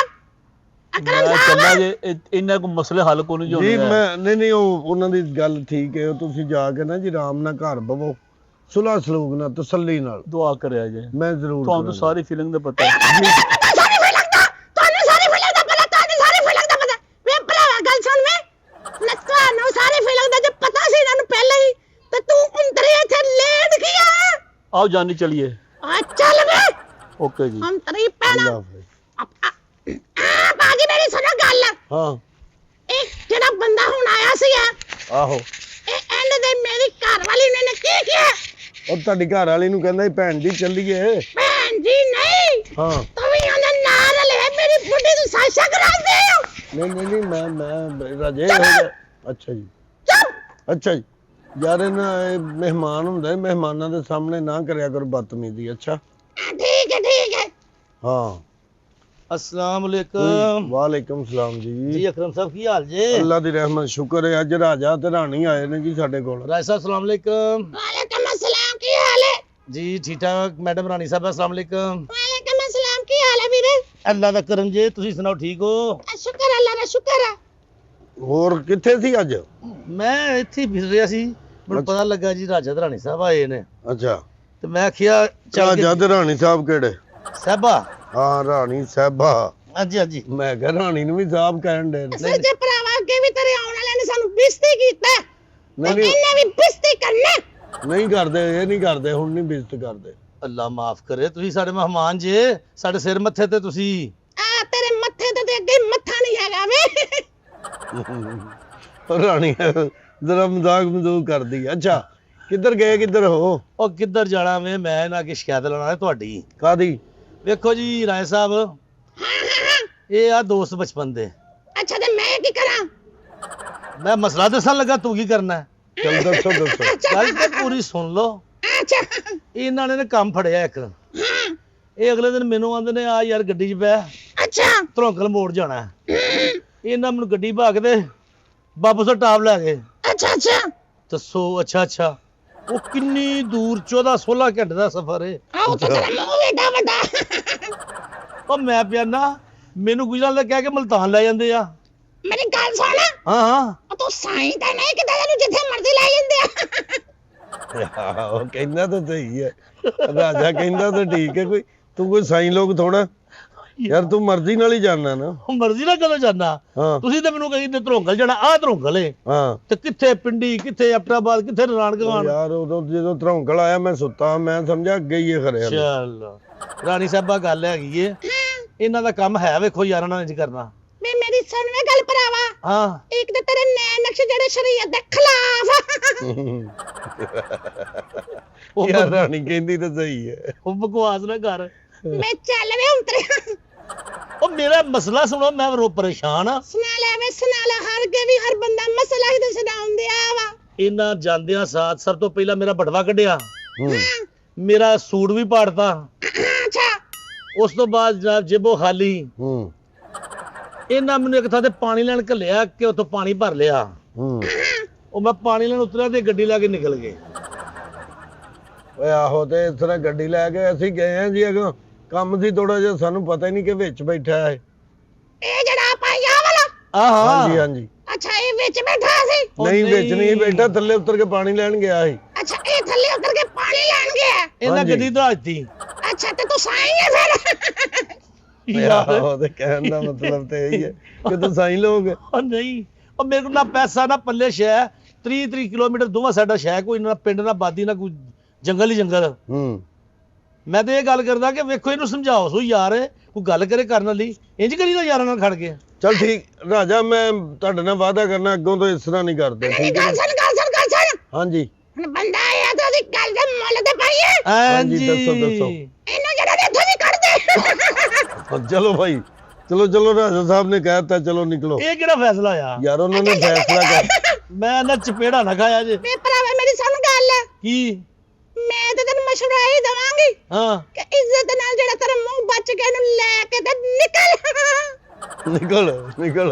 ਮੈਂ ਕਹਿੰਦਾ ਜੇ ਇਹਨਾਂ ਕੋ ਮਸਲੇ ਹੱਲ ਕੋਈ ਨਹੀਂ ਜੀ ਹੋਣੇ ਮੈਂ ਨਹੀਂ ਉਹ ਉਹਨਾਂ ਦੀ ਗੱਲ ਠੀਕ ਹੈ ਤੁਸੀਂ ਜਾ ਕੇ ਨਾ ਜੀ ਆਰਾਮ ਨਾਲ ਘਰ ਬਵੋ ਸੁਲ੍ਹਾ ਸਲੂਕ ਨਾਲ ਤਸੱਲੀ ਨਾਲ ਦੁਆ ਕਰਿਆ ਜੇ ਮੈਂ ਜ਼ਰੂਰ ਤੁਹਾਨੂੰ ਕਰਾਂਗਾ। ਸਾਰੀ ਫੀਲਿੰਗ ਦਾ ਪਤਾ ਹੈ ਤੁਹਾਨੂੰ ਸਾਰੀ ਫਿਲਮ ਦਾ ਪਤਾ ਵੇ ਭਰਾਵਾ ਗੱਲ ਸੁਣ ਵੇ ਤੁਹਾਨੂੰ ਸਾਰੀ ਫਿਲਮ ਦਾ ਜੇ ਪਤਾ ਸੀ ਇਹਨਾਂ ਨੂੰ ਪਹਿਲਾਂ ਹੀ ਤੇ ਤੂੰ ਉਂਤਰੇ ਇੱਥੇ ਲੇਟ ਕੀ ਆ ਆਓ ਜਾਨੀ ਚਲਿਏ ਆ ਚੱਲ ਵੇ ਓਕੇ ਜੀ ਉਂਤਰੀ ਪੈਣਾ ਅੱਲਾ ਹਾਫਿਜ਼। ਬਾਜੀ ਮੇਰੀ ਸੁਣੋ ਗੱਲ ਹਾਂ ਇਹ ਜਿਹੜਾ ਬੰਦਾ ਹੁਣ ਆਇਆ ਸੀ ਆਹੋ ਇਹ ਐਂਡ ਦੇ ਮੇਰੀ ਘਰ ਵਾਲੀ ਨੇ ਕੀ ਕਿਹਾ ਉਹ ਤੁਹਾਡੀ ਘਰ ਵਾਲੀ ਨੂੰ ਕਹਿੰਦਾ ਸੀ ਭੈਣ ਜੀ ਚੱਲੀਏ ਭੈਣ ਜੀ ਨਹੀਂ ਹਾਂ ਤੂੰ ਵੀ ਉਹਦੇ ਨਾਲ ਲੈ ਮੇਰੀ ਬੁੱਢੀ ਦੀ ਸਾਸ਼ਾ ਕਰਾਉਂਦੇ ਹੋ ਨਹੀਂ ਮੈਂ ਰਾਜੇ ਹੋ ਗਿਆ ਅੱਛਾ ਜੀ ਚੁੱਪ ਅੱਛਾ ਜੀ ਯਾਰ ਇਹ ਮਹਿਮਾਨ ਹੁੰਦਾ ਮਹਿਮਾਨਾਂ ਦੇ ਸਾਹਮਣੇ ਨਾ ਕਰਿਆ ਕਰੋ ਬਦਤਮੀਜ਼ੀ ਅੱਛਾ ਠੀਕ ਹੈ ਹਾਂ अस्सलाम वालेकुम ਵਾਲੇਕਮ ਸਲਾਮ जी ਜੀ अकरम साहब की हाल जे ਅੱਲਾ ਦੀ ਰਹਿਮਤ ਸ਼ੁਕਰ ਹੈ ਅੱਜ ਰਾਜਾ ਤੇ ਰਾਣੀ ਆਏ ਨੇ ਜੀ ਸਾਡੇ ਕੋਲ राय साहब अस्सलाम वालेकुम ਵਾਲੇਕਮ ਅਸਲਾਮ ਕੀ ਹਾਲ ਹੈ जी ठीक ठाक मैडम रानी साहब अस्सलाम वालेकुम ਵਾਲੇਕਮ ਅਸਲਾਮ ਕੀ ਹਾਲ ਹੈ ਅੱਲਾ ਦਾ ਕਰਮ ਜੇ ਤੁਸੀਂ ਸੁਣਾਓ ਠੀਕ ਹੋ ਸ਼ੁਕਰ ਅੱਲਾ ਦਾ ਸ਼ੁਕਰ ਹੈ। ਹੋਰ ਕਿੱਥੇ ਸੀ ਅੱਜ? ਮੈਂ ਇੱਥੇ ਹੀ ਫਿਰ ਰਿਹਾ ਸੀ ਮੈਨੂੰ ਪਤਾ ਲੱਗਾ ਜੀ ਰਾਜਾ ਧਰਾਣੀ ਸਾਹਿਬ ਆਏ ਨੇ ਅੱਛਾ, ਤੇ ਮੈਂ ਆਖਿਆ ਚੱਲ ਰਾਜਾ ਤੇ ਰਾਣੀ ਸਾਹਿਬ ਕਿਹੜੇ? ਸਾਹਿਬਾ ਹਾਂ, ਰਾਣੀ ਸਾਹਿਬਾ। ਹਾਂਜੀ ਹਾਂਜੀ ਮੈਂ ਕਿਹਾ ਰਾਣੀ ਨੂੰ ਵੀ ਸਾਹਿਬ ਕਹਿਣ ਦੇ। ਸੱਚੇ ਭਰਾਵਾ ਅੱਗੇ ਵੀ ਤੇਰੇ ਆਉਣ ਵਾਲਿਆਂ ਨੇ ਸਾਨੂੰ ਬੇਇੱਜ਼ਤੀ ਕੀਤਾ ਹੈ। ਨਹੀਂ ਤੇ ਨਹੀਂ ਇਹਨੇ ਵੀ ਬੇਇੱਜ਼ਤੀ ਕਰਨਾ ਹੈ। ਨਹੀਂ ਕਰਦੇ, ਇਹ ਨਹੀਂ ਕਰਦੇ, ਹੁਣ ਨਹੀਂ ਬੇਇੱਜ਼ਤ ਕਰਦੇ। ਅੱਲਾ ਮਾਫ ਕਰੇ ਤੁਸੀਂ ਸਾਡੇ ਮਹਿਮਾਨ ਜੇ ਸਾਡੇ ਸਿਰ ਮੱਥੇ ਤੇ ਤੁਸੀਂ ਆ ਤੇਰੇ ਮੱਥੇ ਤੇ ਅੱਗੇ ਮੱਥਾ ਨਹੀਂ ਹੈਗਾ ਵੇ। ਰਾਣੀ ਜ਼ਰਾ ਮਜ਼ਾਕ ਕਰਦੀ ਆ। ਅੱਛਾ, ਕਿੱਧਰ ਗਏ, ਕਿੱਧਰ ਹੋ? ਉਹ ਕਿੱਧਰ ਜਾਣਾ ਵੇ ਮੈਂ ਇਹਨਾਂ ਅੱਗੇ ਸ਼ਿਕਾਇਤ ਲਾਉਣਾ ਹੈ ਤੁਹਾਡੀ। ਕਾਦੀ? ਵੇਖੋ ਜੀ ਰਾਏ ਸਾਹਿਬ ਇਹ ਆ ਦੋਸਤ ਬਚਪਨ ਦੇ। ਅੱਛਾ ਤੇ ਮੈਂ ਕੀ ਕਰਾਂ? ਮੈਂ ਮਸਲਾ ਦੱਸਣ ਲੱਗਾ ਤੂੰ ਕੀ ਕਰਨਾ ਹੈ? ਚਲ ਦੱਸੋ ਦੱਸੋ। ਗੱਲ ਤੇ ਪੂਰੀ ਸੁਣ ਲਓ। ਅੱਛਾ ਇਹਨਾਂ ਨੇ ਕੰਮ ਫੜਿਆ ਇੱਕ। ਇਹ ਅਗਲੇ ਦਿਨ ਮੈਨੂੰ ਆਂਦੇ ਨੇ ਆ ਯਾਰ ਗੱਡੀ 'ਚ ਬੈ ਅੱਛਾ ਧਰੋਂਕਲ ਮੋੜ ਜਾਣਾ ਹੈ। ਇਹਨਾਂ ਮੈਨੂੰ ਗੱਡੀ ਭਾ ਕੇ ਤੇ ਬਾਬੂ ਤੋਂ ਟਾਪ ਲੈ ਗਏ। ਅੱਛਾ ਅੱਛਾ ਦੱਸੋ ਅੱਛਾ ਅੱਛਾ ਉਹ ਕਿੰਨੀ ਦੂਰ 14-16 ਘੰਟੇ ਦਾ ਸਫ਼ਰ ਹੈ। ਆਹ ਤਾਂ ਤੇਰਾ ਮੂੰਹ ਏਡਾ ਵੱਡਾ। ਉਹ ਮੈਂ ਪਿਆਨਾ ਮੈਨੂੰ ਗੁਜਰਾਂ ਦਾ ਕਹਿ ਕੇ ਮਲਤਾਨ ਲੈ ਜਾਂਦੇ ਆ। ਮੇਰੀ ਗੱਲ ਸੁਣ, ਹਾਂ ਹਾਂ ਉਹ ਤੂੰ ਸਾਈਂ ਤਾਂ ਨਹੀਂ ਕਿਤੇ ਇਹਨੂੰ ਜਿੱਥੇ ਮਰਜ਼ੀ ਲੈ ਜਾਂਦੇ ਆ। ਉਹ ਕਹਿੰਦਾ ਤਾਂ ਸਹੀ ਹੈ, ਰਾਜਾ ਕਹਿੰਦਾ ਤਾਂ ਠੀਕ ਹੈ। ਕੋਈ ਤੂੰ ਕੋਈ ਸਾਈਂ ਲੋਕ ਥੋੜਾ ਯਾਰ, ਤੂੰ ਮਰਜ਼ੀ ਨਾਲ ਹੀ ਜਾਣਾ ਨਾ। ਮਰਜ਼ੀ ਨਾਲ ਕਦੋਂ ਜਾਂਦਾ? ਹਾਂ ਤੁਸੀਂ ਤਾਂ ਮੈਨੂੰ ਕਹਿੰਦੇ ਧਰੋਂਕਲ ਜਾਣਾ ਆ ਧਰੋਂਕਲ ਏ ਹਾਂ। ਤੇ ਕਿੱਥੇ ਪਿੰਡੀ ਕਿੱਥੇ ਅਪਟਾਬਾਦ ਕਿੱਥੇ ਨਾਨਕਵਾਨ। ਯਾਰ ਉਦੋਂ ਜਦੋਂ ਧਰੋਂਕਲ ਆਇਆ ਮੈਂ ਸੁੱਤਾ, ਮੈਂ ਸਮਝਿਆ ਅੱਗੇ ਹੀ ਖਰਿਆ। ਚੱਲ ਰਾਣੀ ਸਾਹਿਬਾ ਗੱਲ ਹੈਗੀ ਏ ਇਹਨਾਂ ਦਾ ਕੰਮ ਹੈ ਵੇਖੋ ਯਾਰਾਂ ਨਾਲ ਇੰਜ ਕਰਨਾ। ਵੇ ਮੇਰੀ ਸੁਣ ਵੇ ਗੱਲ ਭਰਾਵਾ, ਹਾਂ ਇੱਕ ਤੇ ਤੇਰੇ ਨੈ ਨਕਸ਼ ਜਿਹੜੇ ਸ਼ਰੀਅਤ ਦੇ ਖਿਲਾਫ। ਉਹ ਯਾਰ ਰਾਣੀ ਕਹਿੰਦੀ ਤਾਂ ਸਹੀ ਹੈ। ਉਹ ਬਕਵਾਸ ਨਾ ਕਰ। ਮੈਂ ਚੱਲ ਵੇ ਉਂਤਰੇ ਉਹ ਮੇਰਾ ਮਸਲਾ ਸੁਣੋ ਮੈਂ ਰੋ ਪਰੇਸ਼ਾਨ ਆ। ਸੁਣਾ ਲੈ ਹਰ ਕੇ ਵੀ ਹਰ ਬੰਦਾ ਮਸਲਾ ਹੀ ਤੇ ਸੁਣਾਉਂਦੇ ਆ ਵਾ। ਇਹਨਾਂ ਜਾਂਦਿਆਂ ਸਾਥ ਸਭ ਤੋਂ ਪਹਿਲਾਂ ਮੇਰਾ ਬਟਵਾ ਕੱਢਿਆ, ਹੂੰ ਮੇਰਾ ਸੂਟ ਵੀ ਪਾੜਤਾ। ਅੱਛਾ ਉਸ ਤੋਂ ਬਾਅਦ ਜਨਾਬ ਜੇਬੋ ਖਾਲੀ। ਹੂੰ ਇਹਨਾਂ ਮੈਨੂੰ ਇੱਕ ਥਾਂ ਤੇ ਪਾਣੀ ਲੈਣ ਘੱਲਿਆ ਕਿ ਉੱਥੋਂ ਪਾਣੀ ਭਰ ਲਿਆ। ਹੂੰ ਉਹ ਮੈਂ ਪਾਣੀ ਲੈਣ ਉਤਰਿਆ ਤੇ ਗੱਡੀ ਲੈ ਕੇ ਨਿਕਲ ਗਏ। ਓਏ ਆਹੋ, ਤੇ ਇਸ ਤਰ੍ਹਾਂ ਗੱਡੀ ਲੈ ਕੇ ਅਸੀਂ ਗਏ ਆ ਜੀ। ਅੱਗੋਂ ਕੰਮ ਸੀ ਥੋੜਾ ਜਿਹਾ, ਸਾਨੂੰ ਪਤਾ ਹੀ ਨਹੀਂ ਕਿ ਵਿੱਚ ਬੈਠਾ ਹੈ। ਇਹ ਜਿਹੜਾ ਪਾਇਆ ਵਾਲਾ। ਆਹਾ ਹਾਂਜੀ ਹਾਂਜੀ। ਅੱਛਾ ਇਹ ਵਿੱਚ ਬੈਠਾ ਸੀ। ਉਹ ਨਹੀਂ ਵਿੱਚ ਨਹੀਂ ਬੈਠਾ, ਥੱਲੇ ਉਤਰ ਕੇ ਪਾਣੀ ਲੈਣ ਗਿਆ ਸੀ। ਅੱਛਾ ਇਹ ਥੱਲੇ ਉਤਰ ਕੇ ਪਾਣੀ ਲੈਣ ਗਿਆ। ਇਹਨਾਂ ਹਾਂਜੀ। ਗੱਡੀ ਧਾਜਤੀ। ਅੱਛਾ ਤੇ ਤੂੰ ਸਾਈਂ ਹੈ ਫਿਰ। ਯਾਰ ਆਹੋ, ਤੇ ਕਹਿਣ ਦਾ ਮਤਲਬ ਤੇ ਇਹੀ ਹੈ ਕਿ ਤੂੰ ਸਾਈਂ ਲੋਗ। ਉਹ ਨਹੀਂ ਉਹ ਮੇਰੇ ਕੋਲ ਨਾ ਪੈਸਾ ਨਾ ਪੱਲੇ ਸ਼ੈ 30 ਕਿਲੋਮੀਟਰ ਦੋਵਾਂ ਸਾਡਾ ਸ਼ਹਿਰ ਕੋਈ ਨਾ ਪਿੰਡ ਨਾ ਬਾਦੀ ਨਾ ਕੋਈ ਜੰਗਲ ਹੀ ਜੰਗਲ। ਹੂੰ ਮੈਂ ਤੇ ਇਹ ਗੱਲ ਕਰਦਾ ਕਿ ਵੇਖੋ ਇਹਨੂੰ ਸਮਝਾਓ ਸੋ ਯਾਰ ਕੋਈ ਗੱਲ ਕਰੇ ਕਰਨ ਵਾਲੀ ਇੰਜ ਕਰੀਦਾ ਯਾਰਾਂ ਨਾਲ ਖੜ ਕੇ। ਚਲ ਠੀਕ ਰਾਜਾ, ਮੈਂ ਤੁਹਾਡੇ ਨਾਲ ਵਾਅਦਾ ਕਰਨਾ ਅੱਗੋਂ ਤੋਂ ਇਸ ਤਰ੍ਹਾਂ ਨਹੀਂ ਕਰਦੇ, ਮੇਰੀ ਠੀਕ ਹੈ? ਗੱਲ ਸੁਣ। ਹਾਂਜੀ ਹੁਣ ਬੰਦਾ ਆਇਆ ਤਾਂ ਉਹਦੀ ਗੱਲ ਦੇ ਮੁੱਲ ਤੇ ਪਾਈਏ। ਹਾਂਜੀ, ਦੱਸੋ। ਇਹਨੂੰ ਜਿਹੜਾ ਨੇ ਇੱਥੋਂ ਵੀ ਕੱਢ ਦੇ। ਚਲੋ ਭਾਈ, ਚਲੋ ਰਾਜਾ ਸਾਹਿਬ ਨੇ ਕਹਿਤਾ, ਚਲੋ ਨਿਕਲੋ। ਇਹ ਕਿਹੜਾ ਫੈਸਲਾ ਆ ਯਾਰ ਉਹਨਾਂ ਨੇ ਫੈਸਲਾ ਕਰ। ਮੈਂ ਨਾ ਚਪੇੜਾ ਨਾ ਖਾਇਆ ਜੇ। ਵੇ ਭਰਾਵਾ ਮੇਰੀ ਸੁਣ ਗੱਲ, ਕੀ? ਮੈਂ ਤੇ ਤੈਨੂੰ ਮਸ਼ਵਰਾ ਹੀ ਦਵਾਂਗੀ ਹਾਂ ਕਿ ਇੱਜ਼ਤ ਨਾਲ ਜਿਹੜਾ ਤੇਰਾ ਮੂੰਹ ਬਚ ਗਿਆ ਇਹਨੂੰ ਲੈ ਕੇ ਤੇ ਨਿਕਲ।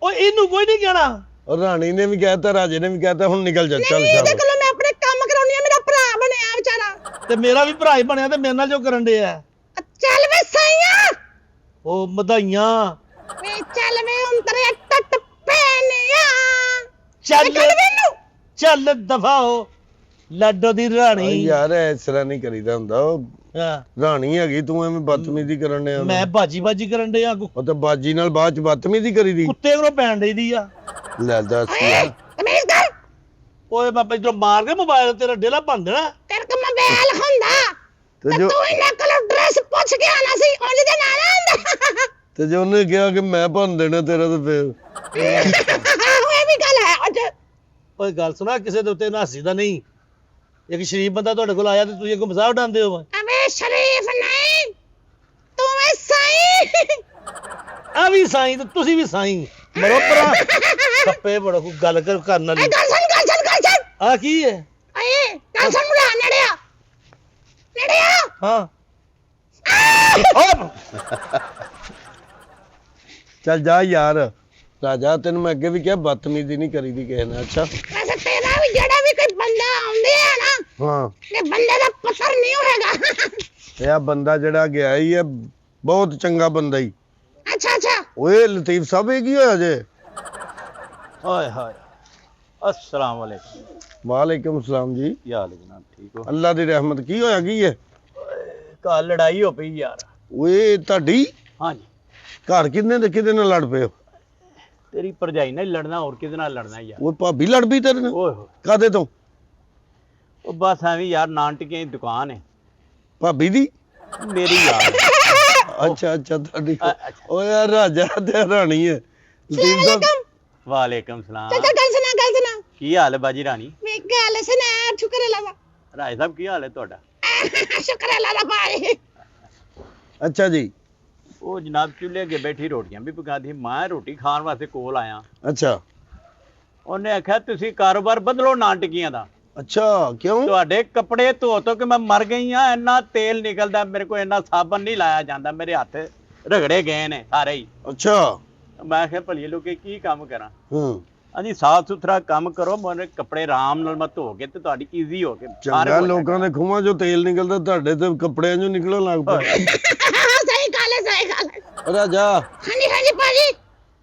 ਉਹ ਇਹਨੂੰ ਕੋਈ ਨਹੀਂ ਕਹਿਣਾ। ਔਰ ਰਾਣੀ ਨੇ ਵੀ ਕਹਿਤਾ, ਰਾਜੇ ਨੇ ਵੀ ਕਹਿਤਾ, ਹੁਣ ਨਿਕਲ ਜਾ। ਚੱਲ ਨਹੀਂ ਇਹਦੇ ਸ਼ਾਬਾਸ਼। ਕੋਲੋਂ ਮੈਂ ਆਪਣੇ ਕੰਮ ਕਰਾਉਣੀ ਆ। ਮੇਰਾ ਭਰਾ ਬਣਿਆ ਵਿਚਾਰਾ। ਤੇ ਮੇਰਾ ਵੀ ਭਰਾ ਹੀ ਬਣਿਆ ਤੇ ਮੇਰੇ ਨਾਲ ਜੋ ਕਰਨ ਦੇ ਆ। ਚੱਲ ਵੇ ਸਈਆ, ਉਹ ਮਧਾਈਆਂ। ਵੇ ਚੱਲ ਵੇ ਉਂਤਰੇ ਟੱਟ ਪੈਣਿਆ। ਚੱਲ ਕੱਢ ਮੈਨੂੰ। ਚੱਲ ਦਫਾ ਹੋ ਲੱਡੋ ਦੀ ਰਾਣੀ। ਯਾਰ ਇਸ ਤਰ੍ਹਾਂ ਨਹੀਂ ਕਰੀਦਾ ਹੁੰਦਾ। ਉਹ ਹਾਂ ਰਾਣੀ ਹੈਗੀ, ਤੂੰ ਐਵੇਂ ਬਦਤਮੀਜ਼ੀ ਕਰਨ ਡਿਆ। ਮੈਂ ਬਾਜੀ ਕਰਨ ਦੇ ਆ ਉਹ ਤਾਂ ਬਾਜੀ ਨਾਲ ਬਾਅਦ ਚ ਬਦਤਮੀਜ਼ੀ ਕਰੀਦੀ। ਕੁੱਤੇ ਕੋਲੋਂ ਪੈਣ ਡਈਦੀ ਆ। ਲੈ ਦੱਸ ਓਏ ਯਾਰ। ਤਮੀਜ਼ ਕਰ। ਓਏ ਮੈਂ ਇਧਰੋਂ ਮਾਰ ਕੇ ਮੋਬਾਈਲ ਤੇਰਾ ਡੇਲਾ ਭੰਨ ਦੇਣਾ। ਤੇਰੇ ਕੋਲ ਮੋਬਾਈਲ ਹੁੰਦਾ ਤੇ ਤੇ ਜੋ ਤੂੰ ਇਹਨਾਂ ਕੋਲੋਂ ਡਰੈਸ ਪੁੱਛ ਕੇ ਆਣਾ ਸੀ, ਉਂਝ ਦੇ ਨਾਲ ਆਉਂਦਾ। ਤੇ ਜੇ ਉਹਨੇ ਕਿਹਾ ਕਿ ਮੈਂ ਭੰਨ ਦੇਣਾ ਤੇਰਾ, ਤੇ ਫੇਰ ਇਹ ਵੀ ਗੱਲ ਹੈ। ਅੱਜ ਓਏ ਗੱਲ ਸੁਣਾ ਕਿਸੇ ਦੇ ਉੱਤੇ ਨਾ ਹੱਸੀਦਾ ਨਹੀਂ। ਇੱਕ ਸ਼ਰੀਫ ਬੰਦਾ ਤੁਹਾਡੇ ਕੋਲ ਆਇਆ ਤੇ ਤੁਸੀਂ ਅੱਗੋਂ ਮਜ਼ਾਕ ਉਡਾਉਂਦੇ ਹੋ। ਅਬੇ ਸ਼ਰੀਫ ਨਹੀਂ, ਤੂੰ ਐ ਸਾਈਂ। ਆ ਵੀ ਸਾਈਂ ਤੇ ਤੁਸੀਂ ਵੀ ਸਾਈਂ। ਮਰੋ ਪਰਾਂ ਖੱਪੇ ਬੜੋ ਕੋਈ ਗੱਲ ਕਰਨ ਵਾਲੀ। ਗੱਲ ਸੁਣ ਆ ਕੀ ਹੈ? ਓਏ ਗੱਲ ਸੁਣ ਮੁੰਡਾ, ਨੇੜੇ ਆ। ਹਾਂ ਚੱਲ ਜਾ ਯਾਰ। ਰਾਜਾ ਤੈਨੂੰ ਮੈਂ ਅੱਗੇ ਵੀ ਕਿਹਾ ਬਦਤਮੀਜ਼ੀ ਨਹੀਂ ਕਰੀਦੀ ਕਿਸੇ ਨਾਲ। ਅੱਛਾ ਵੈਸੇ ਤੇਰਾ ਵੀ ਜਿਹੜਾ ਵੀ ਕੋਈ ਬੰਦਾ ਆਉਂਦੇ ਆ ਨਾ, ਹਾਂ, ਇਹ ਬੰਦੇ ਦਾ ਪਸਰ ਨਹੀਂ ਹੋਏਗਾ। ਇਹ ਆ ਬੰਦਾ ਜਿਹੜਾ ਗਿਆ ਹੀ ਹੈ ਬਹੁਤ ਚੰਗਾ ਬੰਦਾ ਹੀ। ਅੱਛਾ ਓਏ ਲਤੀਫ ਸਾਹਿਬ ਇਹ ਕੀ ਹੋਇਆ ਜੇ? ਹਾਏ ਹਾਏ अस्सलाम वालेकुम। ਵਾਲੇਕੁਮ ਸਲਾਮ ਜੀ। ਕੀ ਹਾਲ ਹੈ ਜਨਾਬ, ਠੀਕ ਹੋ? ਅੱਲਾ ਦੀ ਰਹਿਮਤ। ਕੀ ਹੋਇਆ ਕੀ ਹੈ? ਘਰ ਲੜਾਈ ਹੋ ਪਈ ਯਾਰ। ਓਏ ਤੁਹਾਡੀ ਹਾਂਜੀ, ਘਰ ਕਿਹਦੇ ਨਾਲ ਲੜ ਪਏ ਹੋ? ਤੇਰੀ ਭਰਜਾਈ ਨਾਲ ਹੀ ਲੜਨਾ, ਹੋਰ ਕਿਹਦੇ ਨਾਲ ਲੜਨਾ ਯਾਰ? ਓਏ ਭਾਬੀ ਲੜ ਪਈ ਤੇਰੇ ਨਾਲ? ਓਏ ਹੋਏ, ਕਾਦੇ ਤੋਂ? ਉਹ ਬਸ ਐਵੇਂ ਯਾਰ, ਨਾਨ ਟਿੱਕੀਆਂ ਦੀ ਦੁਕਾਨ ਹੈ ਭਾਬੀ ਦੀ? ਮੇਰੀ ਯਾਰ। ਅੱਛਾ ਤੁਹਾਡੀ। ਅੱਛਾ। ਓਏ ਯਾਰ ਰਾਜਾ ਤੇ ਰਾਣੀ ਹੈ ਲਤੀਫ ਸਾਹਿਬ। ਵਾਲੇਕਮ ਸਲਾਮ। ਚਾਚਾ ਗੱਲ ਸੁਣਾ ਕੀ ਹਾਲ ਹੈ ਬਾਜੀ ਰਾਣੀ? ਮੈਂ ਗੱਲ ਸੁਣਾ। ਸ਼ੁਕਰ ਅੱਲਾ ਦਾ। ਰਾਜ ਸਾਹਿਬ ਕੀ ਹਾਲ ਹੈ ਤੁਹਾਡਾ? ਸ਼ੁਕਰ ਅੱਲਾ ਦਾ ਭਾਈ। ਅੱਛਾ ਜੀ। ਉਹ ਜਨਾਬ ਚੁੱਲ੍ਹੇ ਅੱਗੇ ਬੈਠੀ ਰੋਟੀਆਂ ਵੀ ਪਕਾਦੀ, ਮੈਂ ਰੋਟੀ ਖਾਣ ਵਾਸਤੇ ਕੋਲ ਆਇਆ। ਅੱਛਾ ਉਹਨੇ ਆਖਿਆ ਤੁਸੀਂ ਕਾਰੋਬਾਰ ਬਦਲੋ ਨਾਨ ਟਿੱਕੀਆਂ ਦਾ। ਅੱਛਾ ਕਿਉਂ? ਤੁਹਾਡੇ ਕੱਪੜੇ ਧੋ ਧੋ ਕੇ ਮੈਂ ਮਰ ਗਈ ਆ, ਇੰਨਾ ਤੇਲ ਨਿਕਲਦਾ, ਮੇਰੇ ਕੋਲ ਇੰਨਾ ਸਾਬਣ ਨਹੀਂ ਲਾਇਆ ਜਾਂਦਾ, ਮੇਰੇ ਹੱਥ ਰਗੜੇ ਗਏ ਨੇ ਸਾਰੇ ਹੀ। ਅੱਛਾ। ਮੈਂ ਕਿਹਾ ਭਲੀ ਲੋਕੇ ਕੀ ਕੰਮ ਕਰਾਂ? ਹੂੰ ਹਾਂਜੀ, ਸਾਫ ਸੁਥਰਾ ਕੰਮ ਕਰੋ, ਮੇਰੇ ਕੱਪੜੇ ਆਰਾਮ ਨਾਲ ਮੈਂ ਧੋ ਕੇ ਤੇ ਤੁਹਾਡੀ ਈਜ਼ੀ ਹੋ ਕੇ ਚੰਗਾ, ਲੋਕਾਂ ਦੇ ਖੂਹਾਂ ਚੋਂ ਤੇਲ ਨਿਕਲਦਾ, ਤੁਹਾਡੇ ਤੇ ਕੱਪੜਿਆਂ ਚੋਂ ਨਿਕਲਣ ਲੱਗ ਪਿਆ। ਸਹੀ ਗੱਲ ਹੈ। ਰਾਜਾ ਹਾਂਜੀ ਭਾਜੀ।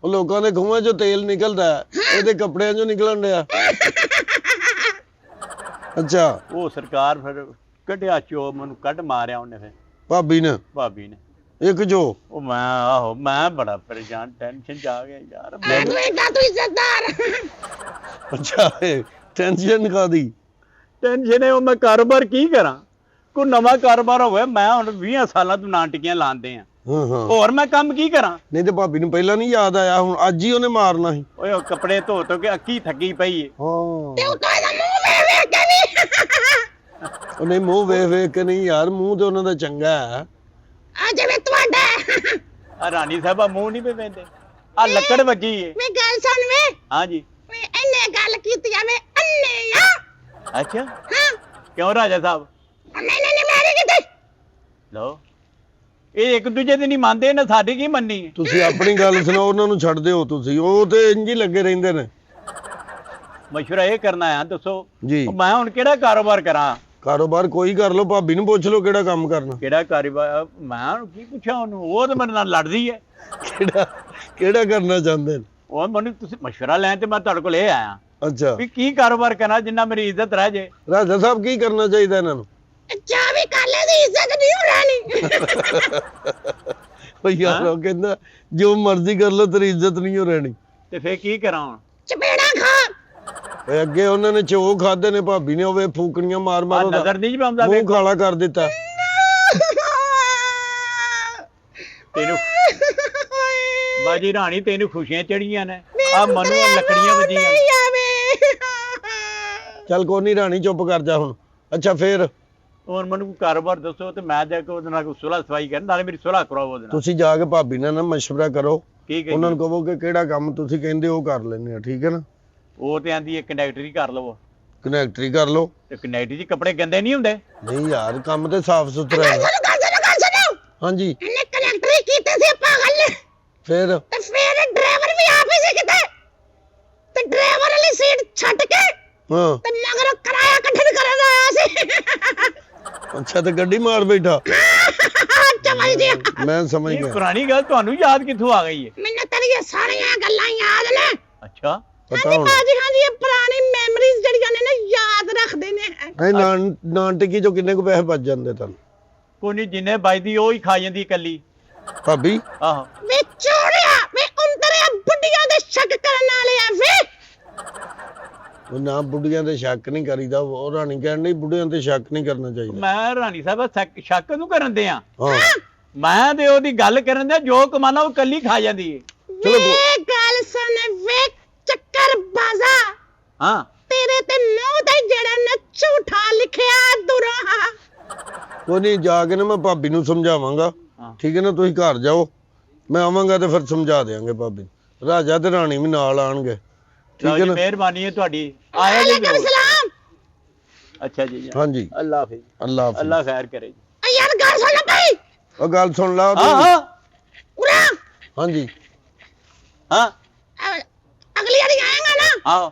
ਉਹ ਲੋਕਾਂ ਦੇ ਖੂਹਾਂ ਚੋਂ ਤੇਲ ਨਿਕਲਦਾ, ਇਹਦੇ ਕੱਪੜਿਆਂ ਚੋਂ ਨਿਕਲਣ ਡਿਆ। ਅੱਛਾ। ਉਹ ਸਰਕਾਰ ਫਿਰ ਕੱਢਿਆ ਚੋ, ਮੈਨੂੰ ਕੱਢ ਮਾਰਿਆ ਉਹਨੇ ਫਿਰ ਭਾਬੀ ਨੇ? ਭਾਬੀ ਨੇ। ਇੱਕ ਜੋ ਉਹ ਮੈਂ ਬੜਾ ਪਰੇਸ਼ਾਨ, ਟੈਨਸ਼ਨ ਚ ਆ ਗਿਆ ਯਾਰ। ਤੂੰ ਏਦਾਂ ਤੂੰ ਇੱਜ਼ਤਦਾਰ। ਅੱਛਾ ਟੈਨਸ਼ਨ ਕਾਦੀ? ਟੈਨਸ਼ਨ ਹੈ ਉਹ, ਮੈਂ ਕਾਰੋਬਾਰ ਕੀ ਕਰਾਂ? ਕੋਈ ਨਵਾਂ ਕਾਰੋਬਾਰ ਹੋਵੇ। ਮੈਂ ਹੁਣ 20 ਸਾਲਾਂ ਤੋਂ ਨਾਨ ਟਿੱਕੀਆਂ ਲਾਉਂਦੇ ਆ, ਹਾਂ ਹੋਰ ਮੈਂ ਕੰਮ ਕੀ ਕਰਾਂ? ਨਹੀਂ ਤੇ ਭਾਬੀ ਨੂੰ ਪਹਿਲਾਂ ਨਹੀਂ ਯਾਦ ਆਇਆ, ਹੁਣ ਅੱਜ ਹੀ ਉਹਨੇ ਮਾਰਨਾ ਸੀ। ਓਏ ਉਹ ਕੱਪੜੇ ਧੋ ਧੋ ਕੇ ਅੱਕੀ ਥੱਕੀ ਪਈ ਏ। ਹਾਂ ਤੇ ਉਤੋਂ ਇਹਦਾ ਮੂੰਹ ਵੇਖ ਕੇ ਵੀ। ਉਹਨੇ ਮੂੰਹ ਵੇਖ ਕੇ ਨਹੀਂ ਯਾਰ, ਮੂੰਹ ਤੇ ਉਹਨਾਂ ਦਾ ਚੰਗਾ ਹੈ। ਆ ਜਿਵੇਂ ਤੁਹਾਡਾ। ਆ ਰਾਣੀ ਸਾਹਿਬਾ ਮੂੰਹ ਨਹੀਂ ਪੇ ਪੈਂਦੇ, ਆ ਲੱਕੜ ਵੱਜੀ ਏ। ਮੈਂ ਗੱਲ ਸੁਣ ਵੇ। ਹਾਂਜੀ। ਵੇ ਇਹਨੇ ਗੱਲ ਕੀਤੀ ਆ ਵੇ ਅੰਨੇ ਆ। ਅੱਛਾ, ਹਾਂ। ਕਿਉਂ ਰਾਜਾ ਸਾਹਿਬ? ਨਹੀਂ ਮੇਰੀ ਕਿਤੇ। ਲਓ, ਇਹ ਇੱਕ ਦੂਜੇ ਦੀ ਨਹੀਂ ਮੰਨਦੇ, ਇਹਨੇ ਸਾਡੀ ਕੀ ਮੰਨੀ ਹੈ? ਤੁਸੀਂ ਆਪਣੀ ਗੱਲ ਸੁਣਾਓ, ਉਹਨਾਂ ਨੂੰ ਛੱਡ ਦਿਓ ਤੁਸੀਂ, ਉਹ ਤੇ ਇੰਜ ਹੀ ਲੱਗੇ ਰਹਿੰਦੇ ਨੇ। ਮਸ਼ਵਰਾ ਇਹ ਕਰਨਾ ਆ, ਦੱਸੋ ਜੀ। ਮੈਂ ਹੁਣ ਕਿਹੜਾ ਕਾਰੋਬਾਰ ਕਰਾਂ? ਕਾਰੋਬਾਰ ਕੋਈ ਕਰ ਲਓ, ਭਾਬੀ ਨੂੰ ਪੁੱਛ ਲਓ ਕਿਹੜਾ ਕੰਮ ਕਰਨਾ। ਕਿਹੜਾ ਕਾਰੋਬਾਰ? ਮੈਂ ਹੁਣ ਕੀ ਪੁੱਛਾਂ ਉਹਨੂੰ, ਉਹ ਤਾਂ ਮੇਰੇ ਨਾਲ ਲੜਦੀ ਹੈ। ਕਿਹੜਾ ਕਰਨਾ ਚਾਹੁੰਦੇ ਨੇ? ਉਹ ਮੈਨੂੰ ਤੁਸੀਂ ਮਸ਼ਵਰਾ ਲੈਣ ਤੇ ਮੈਂ ਤੁਹਾਡੇ ਕੋਲ ਇਹ ਆਇਆ ਅੱਛਾ, ਵੀ ਕੀ ਕਾਰੋਬਾਰ ਕਰਨਾ ਜਿੰਨਾ ਮੇਰੀ ਇੱਜ਼ਤ ਰਹਿ ਜੇ। ਰਾਜਾ ਸਾਹਿਬ ਕੀ ਕਰਨਾ ਚਾਹੀਦਾ ਇਹਨਾਂ ਨੂੰ? ਚਾਹ ਵੀ ਕਰ ਲੈ ਦੀ ਇੱਜ਼ਤ ਨਹੀਂ ਰਹਿਣੀ। ਉਹ ਯਾਰ ਉਹ ਕਹਿੰਦਾ ਜੋ ਮਰਜ਼ੀ ਕਰ ਲਓ, ਤੇਰੀ ਇੱਜ਼ਤ ਨਹੀਂ ਹੋ ਰਹਿਣੀ। ਤੇ ਫੇਰ ਕੀ ਕਰਾਂ ਹੁਣ? ਚਪੇੜਾ ਖਾ। ਓਏ ਅੱਗੇ ਉਹਨਾਂ ਨੇ ਚੋ ਖਾਦੇ ਨੇ, ਭਾਬੀ ਨੇ ਹੋਵੇ ਫੂਕਣੀਆਂ ਮਾਰ ਮਾਰ ਉਹਦਾ ਨਜ਼ਰ ਨਹੀਂ ਪਾਉਂਦਾ ਮੂੰਹ ਕਾਲਾ ਕਰ ਦਿੱਤਾ। ਤੈਨੂੰ ਬਾਜੀ ਰਾਣੀ, ਤੈਨੂੰ ਖੁਸ਼ੀਆਂ ਚੜੀਆਂ ਨੇ, ਆ ਮਨੂੰ ਲੱਕੜੀਆਂ ਵੱਜੀਆਂ। ਚੱਲ ਕੋਈ ਨਹੀਂ ਰਾਣੀ, ਚੁੱਪ ਕਰ ਜਾ ਹੁਣ। ਅੱਛਾ ਫੇਰ ਹੁਣ ਮੈਨੂੰ ਕੋਈ ਕਾਰੋਬਾਰ ਦੱਸੋ ਤੇ ਮੈਂ ਜਾ ਕੇ ਉਹਦੇ ਨਾਲ ਕੋਈ ਸੁਲ੍ਹਾ ਸਫਾਈ ਕਰਨ, ਨਾਲੇ ਮੇਰੀ ਸੁਲ੍ਹਾ ਕਰਾਓ ਉਹਦੇ ਨਾਲ। ਤੁਸੀਂ ਜਾ ਕੇ ਭਾਬੀ ਨਾਲ ਨਾ ਮਸ਼ਵਰਾ ਕਰੋ, ਠੀਕ ਹੈ ਉਹਨਾਂ ਨੂੰ ਕਹੋ ਕਿ ਕਿਹੜਾ ਕੰਮ ਤੁਸੀਂ ਕਹਿੰਦੇ ਉਹ ਕਰ ਲੈਣੇ ਆ, ਠੀਕ ਹੈ ਨਾ? ਉਹ ਤੇ ਆਂਦੀ ਹੈ ਕੰਡਕਟਰੀ ਕਰ ਲਵੋ, ਕਨੈਕਟਰੀ ਕਰ ਲਓ। ਤੇ ਕੰਡਕਟਰੀ 'ਚ ਕੱਪੜੇ ਗੰਦੇ ਨਹੀਂ ਹੁੰਦੇ। ਨਹੀਂ ਯਾਰ, ਕੰਮ ਤੇ ਸਾਫ਼ ਸੁਥਰਾ ਹੈ। ਹਾਂਜੀ ਇਹਨੇ ਕਨੈਕਟਰੀ ਕੀਤੇ ਸੀ ਪਾਗਲ ਨੇ। ਫੇਰ ਤੇ ਫਿਰ ਡਰਾਈਵਰ ਵੀ ਆਪ ਹੀ ਸੀ ਕਿਤੇ, ਤੇ ਡਰਾਈਵਰ ਵਾਲੀ ਸੀਟ ਛੱਡ ਕੇ ਹਾਂ। ਤੇ ਮਗਰ ਕਿਰਾਇਆ ਇਕੱਠਾ ਕਰਨ ਆਇਆ ਸੀ। ਅੱਛਾ, ਤੇ ਗੱਡੀ ਮਾਰ ਬੈਠਾ। ਚਮਲ ਜੀ, ਮੈਂ ਸਮਝ ਇਹ ਗਿਆ। ਪੁਰਾਣੀ ਗੱਲ ਤੁਹਾਨੂੰ ਯਾਦ ਕਿੱਥੋਂ ਆ ਗਈ ਹੈ? ਮੈਨੂੰ ਤੇਰੀਆਂ ਸਾਰੀਆਂ ਗੱਲਾਂ ਯਾਦ ਨੇ। ਅੱਛਾ, ਪਤਾ ਹਾਂਜੀ ਹੁਣ ਬਾਜੀ, ਹਾਂਜੀ, ਇਹ ਪੁਰਾਣੀ ਮੈਮਰੀਜ਼ ਜਿਹੜੀਆਂ ਨੇ ਨਾ ਯਾਦ ਰੱਖਦੇ ਨੇ। ਇਹ ਨਾਨ ਟਿੱਕੀ ਚੋਂ ਕਿੰਨੇ ਕੁ ਪੈਸੇ ਬਚ ਜਾਂਦੇ ਤੁਹਾਨੂੰ? ਕੋਈ ਨਹੀਂ, ਜਿੰਨੇ ਵੱਜਦੀ ਉਹ ਹੀ ਖਾ ਜਾਂਦੀ ਇਕੱਲੀ। ਭਾਬੀ ਆਹੋ, ਵੇ ਚੋੜਿਆ, ਵੇ ਉਂਤਰਿਆ ਬੁੱਢੀਆਂ ਦੇ ਸ਼ੱਕ ਕਰਨ ਵਾਲੇ ਆ ਵੇ। ਉਹ ਨਾ ਬੁੱਢੀਆਂ ਤੇ ਸ਼ੱਕ ਨਹੀਂ ਕਰੀਦਾ, ਉਹ ਰਾਣੀ ਕਹਿਣ ਡਈ ਬੁੱਢਿਆਂ ਤੇ ਸ਼ੱਕ ਨਹੀਂ ਕਰਨਾ ਚਾਹੀਦਾ। ਮੈਂ ਰਾਣੀ ਸਾਹਿਬ ਸ਼ੱਕ ਨੂੰ ਕਰਨ ਦੇ ਆ, ਹਾਂ ਮੈਂ ਤੇ ਉਹਦੀ ਗੱਲ ਕਰਨ ਦੇ, ਜੋ ਕਮਾਨਾ ਉਹ ਇਕੱਲੀ ਖਾ ਜਾਂਦੀ ਹੈ। ਚਲੋ ਵੇ ਗੱਲ ਸੁਣ ਵੇ ਚੱਕਰ ਬਾਜ਼ਾ, ਹਾਂ, ਤੇਰੇ ਤੇ ਨੌ ਤੇ ਜਿਹੜਾ ਨਾ ਝੂਠਾ ਲਿਖਿਆ ਦੁਰਾ। ਕੋਈ ਨਹੀਂ, ਜਾ ਕੇ ਨਾ ਮੈਂ ਭਾਬੀ ਨੂੰ ਸਮਝਾਵਾਂਗਾ, ਹਾਂ। ਠੀਕ ਹੈ ਨਾ? ਤੁਸੀਂ ਘਰ ਜਾਓ, ਮੈਂ ਆਵਾਂਗਾ ਤੇ ਫਿਰ ਸਮਝਾ ਦਿਆਂਗੇ ਭਾਬੀ। ਰਾਜਾ ਤੇ ਰਾਣੀ ਵੀ ਨਾਲ ਆਣਗੇ, ਠੀਕ ਹੈ ਨਾ? ਮਿਹਰਬਾਨੀ ਹੈ ਤੁਹਾਡੀ, ਆਇਆ ਜੀ ਵਾਲੇਕੁਮ ਜ਼ਰੂਰ। ਸਲਾਮ। ਅੱਛਾ ਜੀ, ਹਾਂਜੀ, ਅੱਲਾ ਹਾਫਿਜ਼। ਅੱਲਾ ਹਾਫਿਜ਼। ਅੱਲਾ ਖੈਰ ਕਰੇ ਜੀ। ਓ ਯਾਰ ਗੱਲ ਸੁਣ ਭਾਈ, ਉਹ ਗੱਲ ਸੁਣ ਲਾ ਹਾਂ ਉਹਦੀ। ਹਾਂ ਉਰਾ ਹਾਂਜੀ ਹਾਂ, ਅਗਲੀ ਵਾਰੀ ਆਏਗਾ ਨਾ, ਆਓ,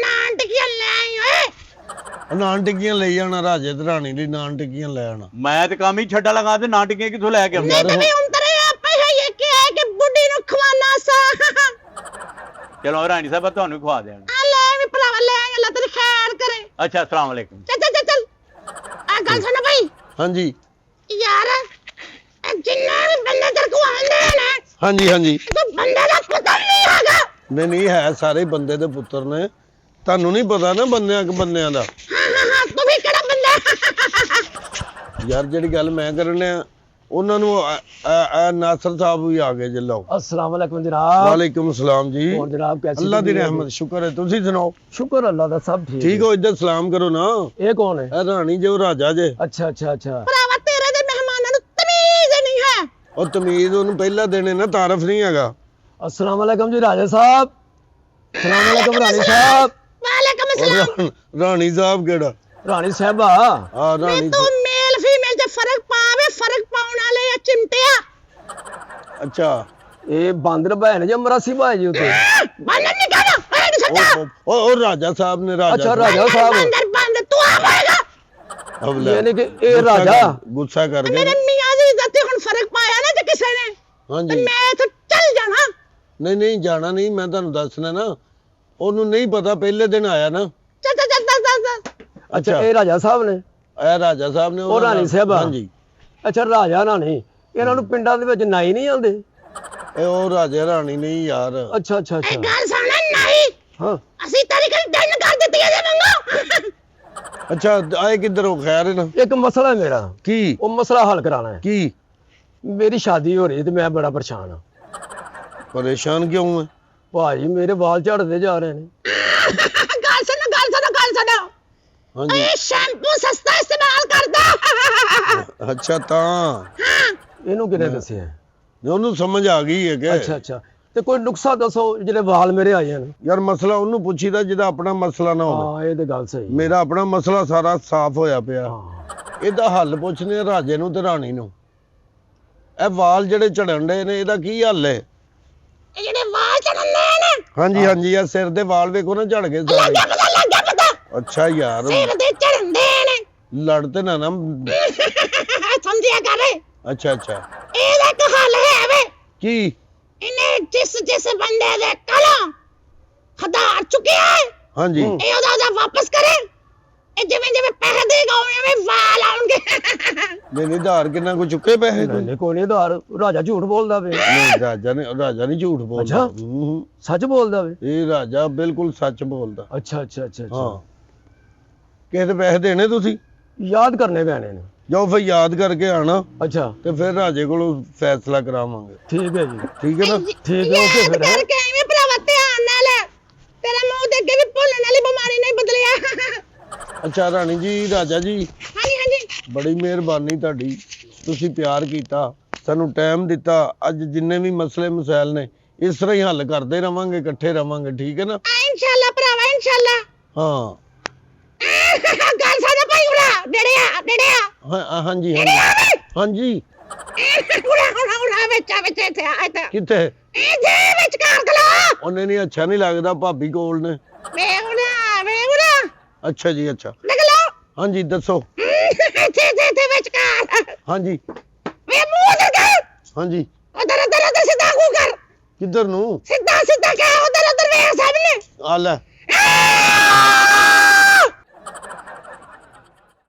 ਨਾਨ ਟਿੱਕੀਆਂ ਲੈ ਆਈ ਓਏ। ਨਾਨ ਟਿੱਕੀਆਂ ਲਈ ਜਾਣਾ, ਰਾਜੇ ਤੇ ਰਾਣੀ ਲਈ ਨਾਨ ਟਿੱਕੀਆਂ ਲੈ ਆਣਾ। ਮੈਂ ਤੇ ਕੰਮ ਹੀ ਛੱਡਾ ਲਗਾ ਤੇ ਨਾਟਕੇ ਕਿੱਥੋਂ ਲੈ ਕੇ ਆਉਂਦਾ? ਤੇ ਵੀ ਉਂਤਰ ਚਲੋ ਰਾਣੀ ਸਾਹਿਬ ਤੁਹਾਨੂੰ ਖਵਾ ਦੇਣ। ਆ ਲੈ ਵੀ ਭਰਾਵਾ ਲੈ ਅੱਲਾ ਤੇਰੀ ਖੈਰ ਕਰੇ। ਅੱਛਾ ਅਸਲਾਮ ਵਾਲੇਕੁਮ। ਚੱਲ ਆ ਗੱਲ ਸੁਣ ਭਾਈ ਹਾਂਜੀ ਯਾਰ ਇਹ ਜਿੰਨੇ ਵੀ ਬੰਦੇ ਤੇਰੇ ਕੋਲ ਆਉਂਦੇ ਨੇ ਹਾਂਜੀ ਹਾਂਜੀ ਤੂੰ ਬੰਦੇ ਦਾ ਪੁੱਤਰ ਨਹੀਂ ਹੈਗਾ। ਨਹੀਂ ਹੈ ਸਾਰੇ ਬੰਦੇ ਦੇ ਪੁੱਤਰ ਨੇ, ਤੁਹਾਨੂੰ ਨਹੀਂ ਪਤਾ ਨਾ ਬੰਦਿਆਂ ਦਾ। ਹਾਂ ਤੂੰ ਵੀ ਕਿਹੜਾ ਬੰਦਾ? ਯਾਰ ਜਿਹੜੀ ਗੱਲ ਮੈਂ ਕਰਨਿਆ ਉਹਨਾਂ ਨੂੰ ਨਾਸਰ ਸਾਹਿਬ ਵੀ ਆ ਗਏ ਜੇ ਲਓ। अस्सलाम वालेकुम जनाब। ਵਾਲੇकुम ਸਲਾਮ ਜੀ। और जनाब कैसे? ਅੱਲਾ ਦੀ ਰਹਿਮਤ ਸ਼ੁਕਰ ਹੈ, ਤੁਸੀਂ ਸੁਣਾਓ शुक्र अल्लाह दा सब ठीक ਠੀਕ ਹੋ? ਇੱਧਰ ਸਲਾਮ ਕਰੋ ਨਾ। ये कौन है? ਇਹ ਰਾਣੀ ਜੋ ਰਾਜਾ ਜੇ। अच्छा अच्छा अच्छा। ਭਰਾਵਾ ਤੇਰੇ ਦੇ ਮਹਿਮਾਨਾਂ ਨੂੰ ਤਮੀਜ਼ ਨਹੀਂ ਹੈ। ਉਹ ਤਮੀਜ਼ ਉਹਨੂੰ ਪਹਿਲਾਂ ਦੇਣੇ ਨਾ, ਤਾਰਫ ਨਹੀਂ ਹੈਗਾ। अस्सलाम वालेकुम जी राजा साहब। अस्सलाम वालेकुम रानी साहब। ਵਾਲੇਕਮ ਉਹ ਅਸਲਾਮ। ਰਾਣੀ ਸਾਹਿਬ ਕਿਹੜਾ? रानी साहबा। ਆ ਰਾਣੀ ਤੂੰ ਮੇਲ ਫੀਮੇਲ 'ਚ ਫਰਕ ਪਾਵੇ, ਫਰਕ ਪਾਉਣ ਵਾਲੇ ਆ ਚਿਮਟਿਆ। ਅੱਛਾ ये बांदर भाई ने जो मरासी भाई जी उते। ਬਾਂਦਰ ਨਹੀਂ ਕਹਿਣਾ ਇਹ ਨਹੀਂ ਸੱਚਾ। ਉਹ ਰਾਜਾ ਸਾਹਿਬ ਨੇ ਰਾਜਾ अच्छा राजा साहब। ਬਾਂਦਰ ਤੂੰ ਆਵੇਗਾ। ਸਾਹਿਬ ਲੈ। यानी कि ये राजा। ਗੁੱਸਾ ਕਰ ਮੇਰੇ ਗਏ। ਮੀਆਂ ਦੀ ਇੱਜ਼ਤ ਹੁਣ ਫਰਕ ਪਾਇਆ ਨਾ ਜੇ ਕਿਸੇ ਨੇ ਤੇ ਹਾਂਜੀ ਮੈਂ ਇੱਥੇ ਚੱਲ ਜਾਣਾ। ਨਹੀਂ ਜਾਣਾ ਨਹੀਂ, ਮੈਂ ਤੁਹਾਨੂੰ ਦੱਸਣਾ ਨਾ, ਉਹਨੂੰ ਨਹੀਂ ਪਤਾ ਪਹਿਲੇ ਦਿਨ ਆਇਆ ਨਾ। ਚੱਲ। अच्छा ये राजा साहब ने। ਇਹ ਰਾਜਾ ਸਾਹਿਬ ਨੇ ਉਹ ਰਾਣੀ ਸਾਹਿਬ ਆ। ਹਾਂਜੀ अच्छा राजा ना नहीं ਇਹਨਾਂ ਨੂੰ ਪਿੰਡਾਂ ਦੇ ਵਿੱਚ ਨਾਈ ਨਹੀਂ ਆਉਂਦੇ। ਇਹ ਉਹ ਰਾਜਾ ਰਾਣੀ ਨਹੀਂ ਯਾਰ। ਅੱਛਾ ਅੱਛਾ ਇਹ ਅੱਛਾ। ਗੱਲ ਸੁਣ ਨਹੀਂ ਹਾਂ ਅਸੀਂ ਤੇਰੀ ਗੱਲ ਡਨ ਕਰ ਦਿੱਤੀ ਇਹਦੇ ਵਾਂਗੂ। ਅੱਛਾ ਆਏ ਕਿੱਧਰੋਂ? ਖੈਰ ਹੈ ਨਾ? ਇੱਕ ਮਸਲਾ ਹੈ ਮੇਰਾ, ਕੀ ਉਹ ਮਸਲਾ ਹੱਲ ਕਰਾਣਾ ਹੈ। ਕੀ ਮੇਰੀ ਸ਼ਾਦੀ ਹੋ ਰਹੀ ਤੇ ਮੈਂ ਬੜਾ ਪਰੇਸ਼ਾਨ ਹਾਂ। ਪਰੇਸ਼ਾਨ ਕਿਉਂ ਹੈ? ਭਾਜੀ ਮੇਰੇ ਵਾਲ ਝੜਦੇ ਜਾ ਰਹੇ ਨੇ। ਗੱਲ ਸੁਣੋ ਹਾਂਜੀ ਇਹ ਸ਼ੈਂਪੂ ਸਸਤਾ ਇਸਤੇਮਾਲ ਕਰਦਾ। ਅੱਛਾ ਤਾਂ ਇਹਨੂੰ ਕਿਹਨੇ ਦੱਸਿਆ? ਉਹਨੂੰ ਸਮਝ ਆ ਗਈ ਹੈ ਕਿ ਅੱਛਾ ਅੱਛਾ। ਤੇ ਕੋਈ ਨੁਕਸਾ ਦੱਸੋ ਜਿਹੜੇ ਵਾਲ ਮੇਰੇ ਆਏ ਨੇ। ਯਾਰ ਮਸਲਾ ਉਹਨੂੰ ਪੁੱਛੀਦਾ ਜਿਹਦਾ ਆਪਣਾ ਮਸਲਾ ਨਾ ਹੋਵੇ। ਹਾਂ ਇਹ ਤੇ ਗੱਲ ਸਹੀ ਹੈ। ਮੇਰਾ ਆਪਣਾ ਮਸਲਾ ਸਾਰਾ ਸਾਫ਼ ਹੋਇਆ ਪਿਆ। ਹਾਂ ਇਹਦਾ ਹੱਲ ਪੁੱਛਨੇ ਆ ਰਾਜੇ ਨੂੰ ਤੇ ਰਾਣੀ ਨੂੰ। ਇਹ ਵਾਲ ਜਿਹੜੇ ਝੜਨ ਦੇ ਨੇ ਇਹਦਾ ਕੀ ਹੱਲ ਹੈ? ਇਹ ਜਿਹੜੇ ਵਾਲ ਚੜਨੇ ਨੇ ਹਾਂਜੀ ਇਹ ਸਿਰ ਦੇ ਵਾਲ ਵੇਖੋ ਨਾ ਝੜ ਗਏ ਸਾਰੇ। ਲੱਗ ਗਿਆ ਪਤਾ ਅੱਛਾ ਯਾਰ ਸਿਰ ਦੇ ਚੜਦੇ ਨੇ। ਲੜ ਤੇ ਨਾ ਸਮਝਿਆ ਕਰ। ਅੱਛਾ ਇਹਦਾ ਇੱਕ ਹੱਲ ਹੈ ਵੇ। ਕੀ? ਇਹਨੇ ਜਿਸ ਬੰਦੇ ਦੇ ਕੋਲੋਂ ਖਦਾਰ ਚੁੱਕਿਆ ਹੈ ਹਾਂਜੀ ਇਹ ਉਹਦਾ ਵਾਪਸ ਕਰੇ। ਇਹ ਜਿਵੇਂ ਪੈਸੇ ਦੇਗਾ ਉਵੇਂ ਵਾਲ ਆਉਣਗੇ। ਨਹੀਂ ਧਾਰ ਕਿੰਨਾ ਕੋ ਚੁੱਕੇ ਪੈਸੇ ਤੂੰ? ਨਹੀਂ ਕੋਈ ਨਹੀਂ ਧਾਰ। ਰਾਜਾ ਝੂਠ ਬੋਲਦਾ ਵੇ। ਨਹੀਂ ਰਾਜਾ ਨਹੀਂ ਝੂਠ ਬੋਲਦਾ। ਅੱਛਾ। ਸੱਚ ਬੋਲਦਾ ਵੇ। ਇਹ ਰਾਜਾ ਬਿਲਕੁਲ ਸੱਚ ਬੋਲਦਾ। ਅੱਛਾ ਅੱਛਾ ਅੱਛਾ ਹਾਂ ਕਿਸੇ ਦੇ ਪੈਸੇ ਦੇਣੇ ਤੁਸੀਂ? ਯਾਦ ਕਰਨੇ ਪੈਣੇ ਨੇ। ਜਾਓ ਫਿਰ ਯਾਦ ਕਰਕੇ ਆਣਾ ਅੱਛਾ ਤੇ ਫਿਰ ਰਾਜੇ ਕੋਲੋਂ ਫੈਸਲਾ ਕਰਾਵਾਂਗੇ। ਠੀਕ ਹੈ ਜੀ। ਠੀਕ ਹੈ ਨਾ? ਠੀਕ ਹੈ ਓਕੇ ਫਿਰ। ਕਰਕੇ ਐਵੇਂ ਭਰਾਵਾ ਧਿਆਨ ਨਾਲ ਤੇਰਾ ਮੂੰਹ ਦੇ ਅੱਗੇ ਵੀ ਭੁੱਲਣ ਵਾਲੀ ਬਿਮਾਰੀ ਨਹੀਂ ਬਦਲਿਆ। ਅੱਛਾ ਰਾਣੀ ਜੀ ਰਾਜਾ ਜੀ ਹਾਂਜੀ ਬੜੀ ਮਿਹਰਬਾਨੀ ਤੁਹਾਡੀ, ਤੁਸੀਂ ਪਿਆਰ ਕੀਤਾ, ਸਾਨੂੰ ਟਾਈਮ ਦਿੱਤਾ। ਅੱਜ ਜਿੰਨੇ ਵੀ ਮਸਲੇ ਮਸਾਇਲ ਨੇ ਇਸ ਤਰ੍ਹਾਂ ਹੀ ਹੱਲ ਕਰਦੇ ਰਵਾਂਗੇ, ਇਕੱਠੇ ਰਵਾਂਗੇ। ਠੀਕ ਹੈ ਨਾ? ਇਨਸ਼ਾਅੱਲਾ ਭਰਾਵਾ ਇਨਸ਼ਾਅੱਲਾ। ਹਾਂ ਗੱਲ ਸਾਡਾ ਭਾਈ ਉਰਾ ਡੜਿਆ ਹਾਂਜੀ ਉਰਾ ਵਿੱਚ ਇੱਥੇ ਆ ਕਿੱਥੇ? ਇਹ ਜੇ ਵਿੱਚ ਕਾਰ ਖਲਾ ਉਹਨੇ ਨਹੀਂ ਅੱਛਾ ਨਹੀਂ ਲੱਗਦਾ, ਭਾਬੀ ਕੋਲ ਨੇ। ਵੇ ਉਰਾ ਅੱਛਾ ਜੀ ਅੱਛਾ ਦੇਖ ਲਓ ਹਾਂਜੀ ਦੱਸੋ। ਇੱਥੇ ਵਿੱਚ ਕਾਰ ਹਾਂਜੀ ਵੇ ਮੂੰਹ ਉਧਰ ਕਰ। ਹਾਂਜੀ ਉਧਰ ਸਿੱਧਾ ਕੋ ਕਰ। ਕਿੱਧਰ ਨੂੰ? ਸਿੱਧਾ ਕਹਿ ਉਧਰ ਵੇ ਸਾਹਮਣੇ। ਆ ਲੈ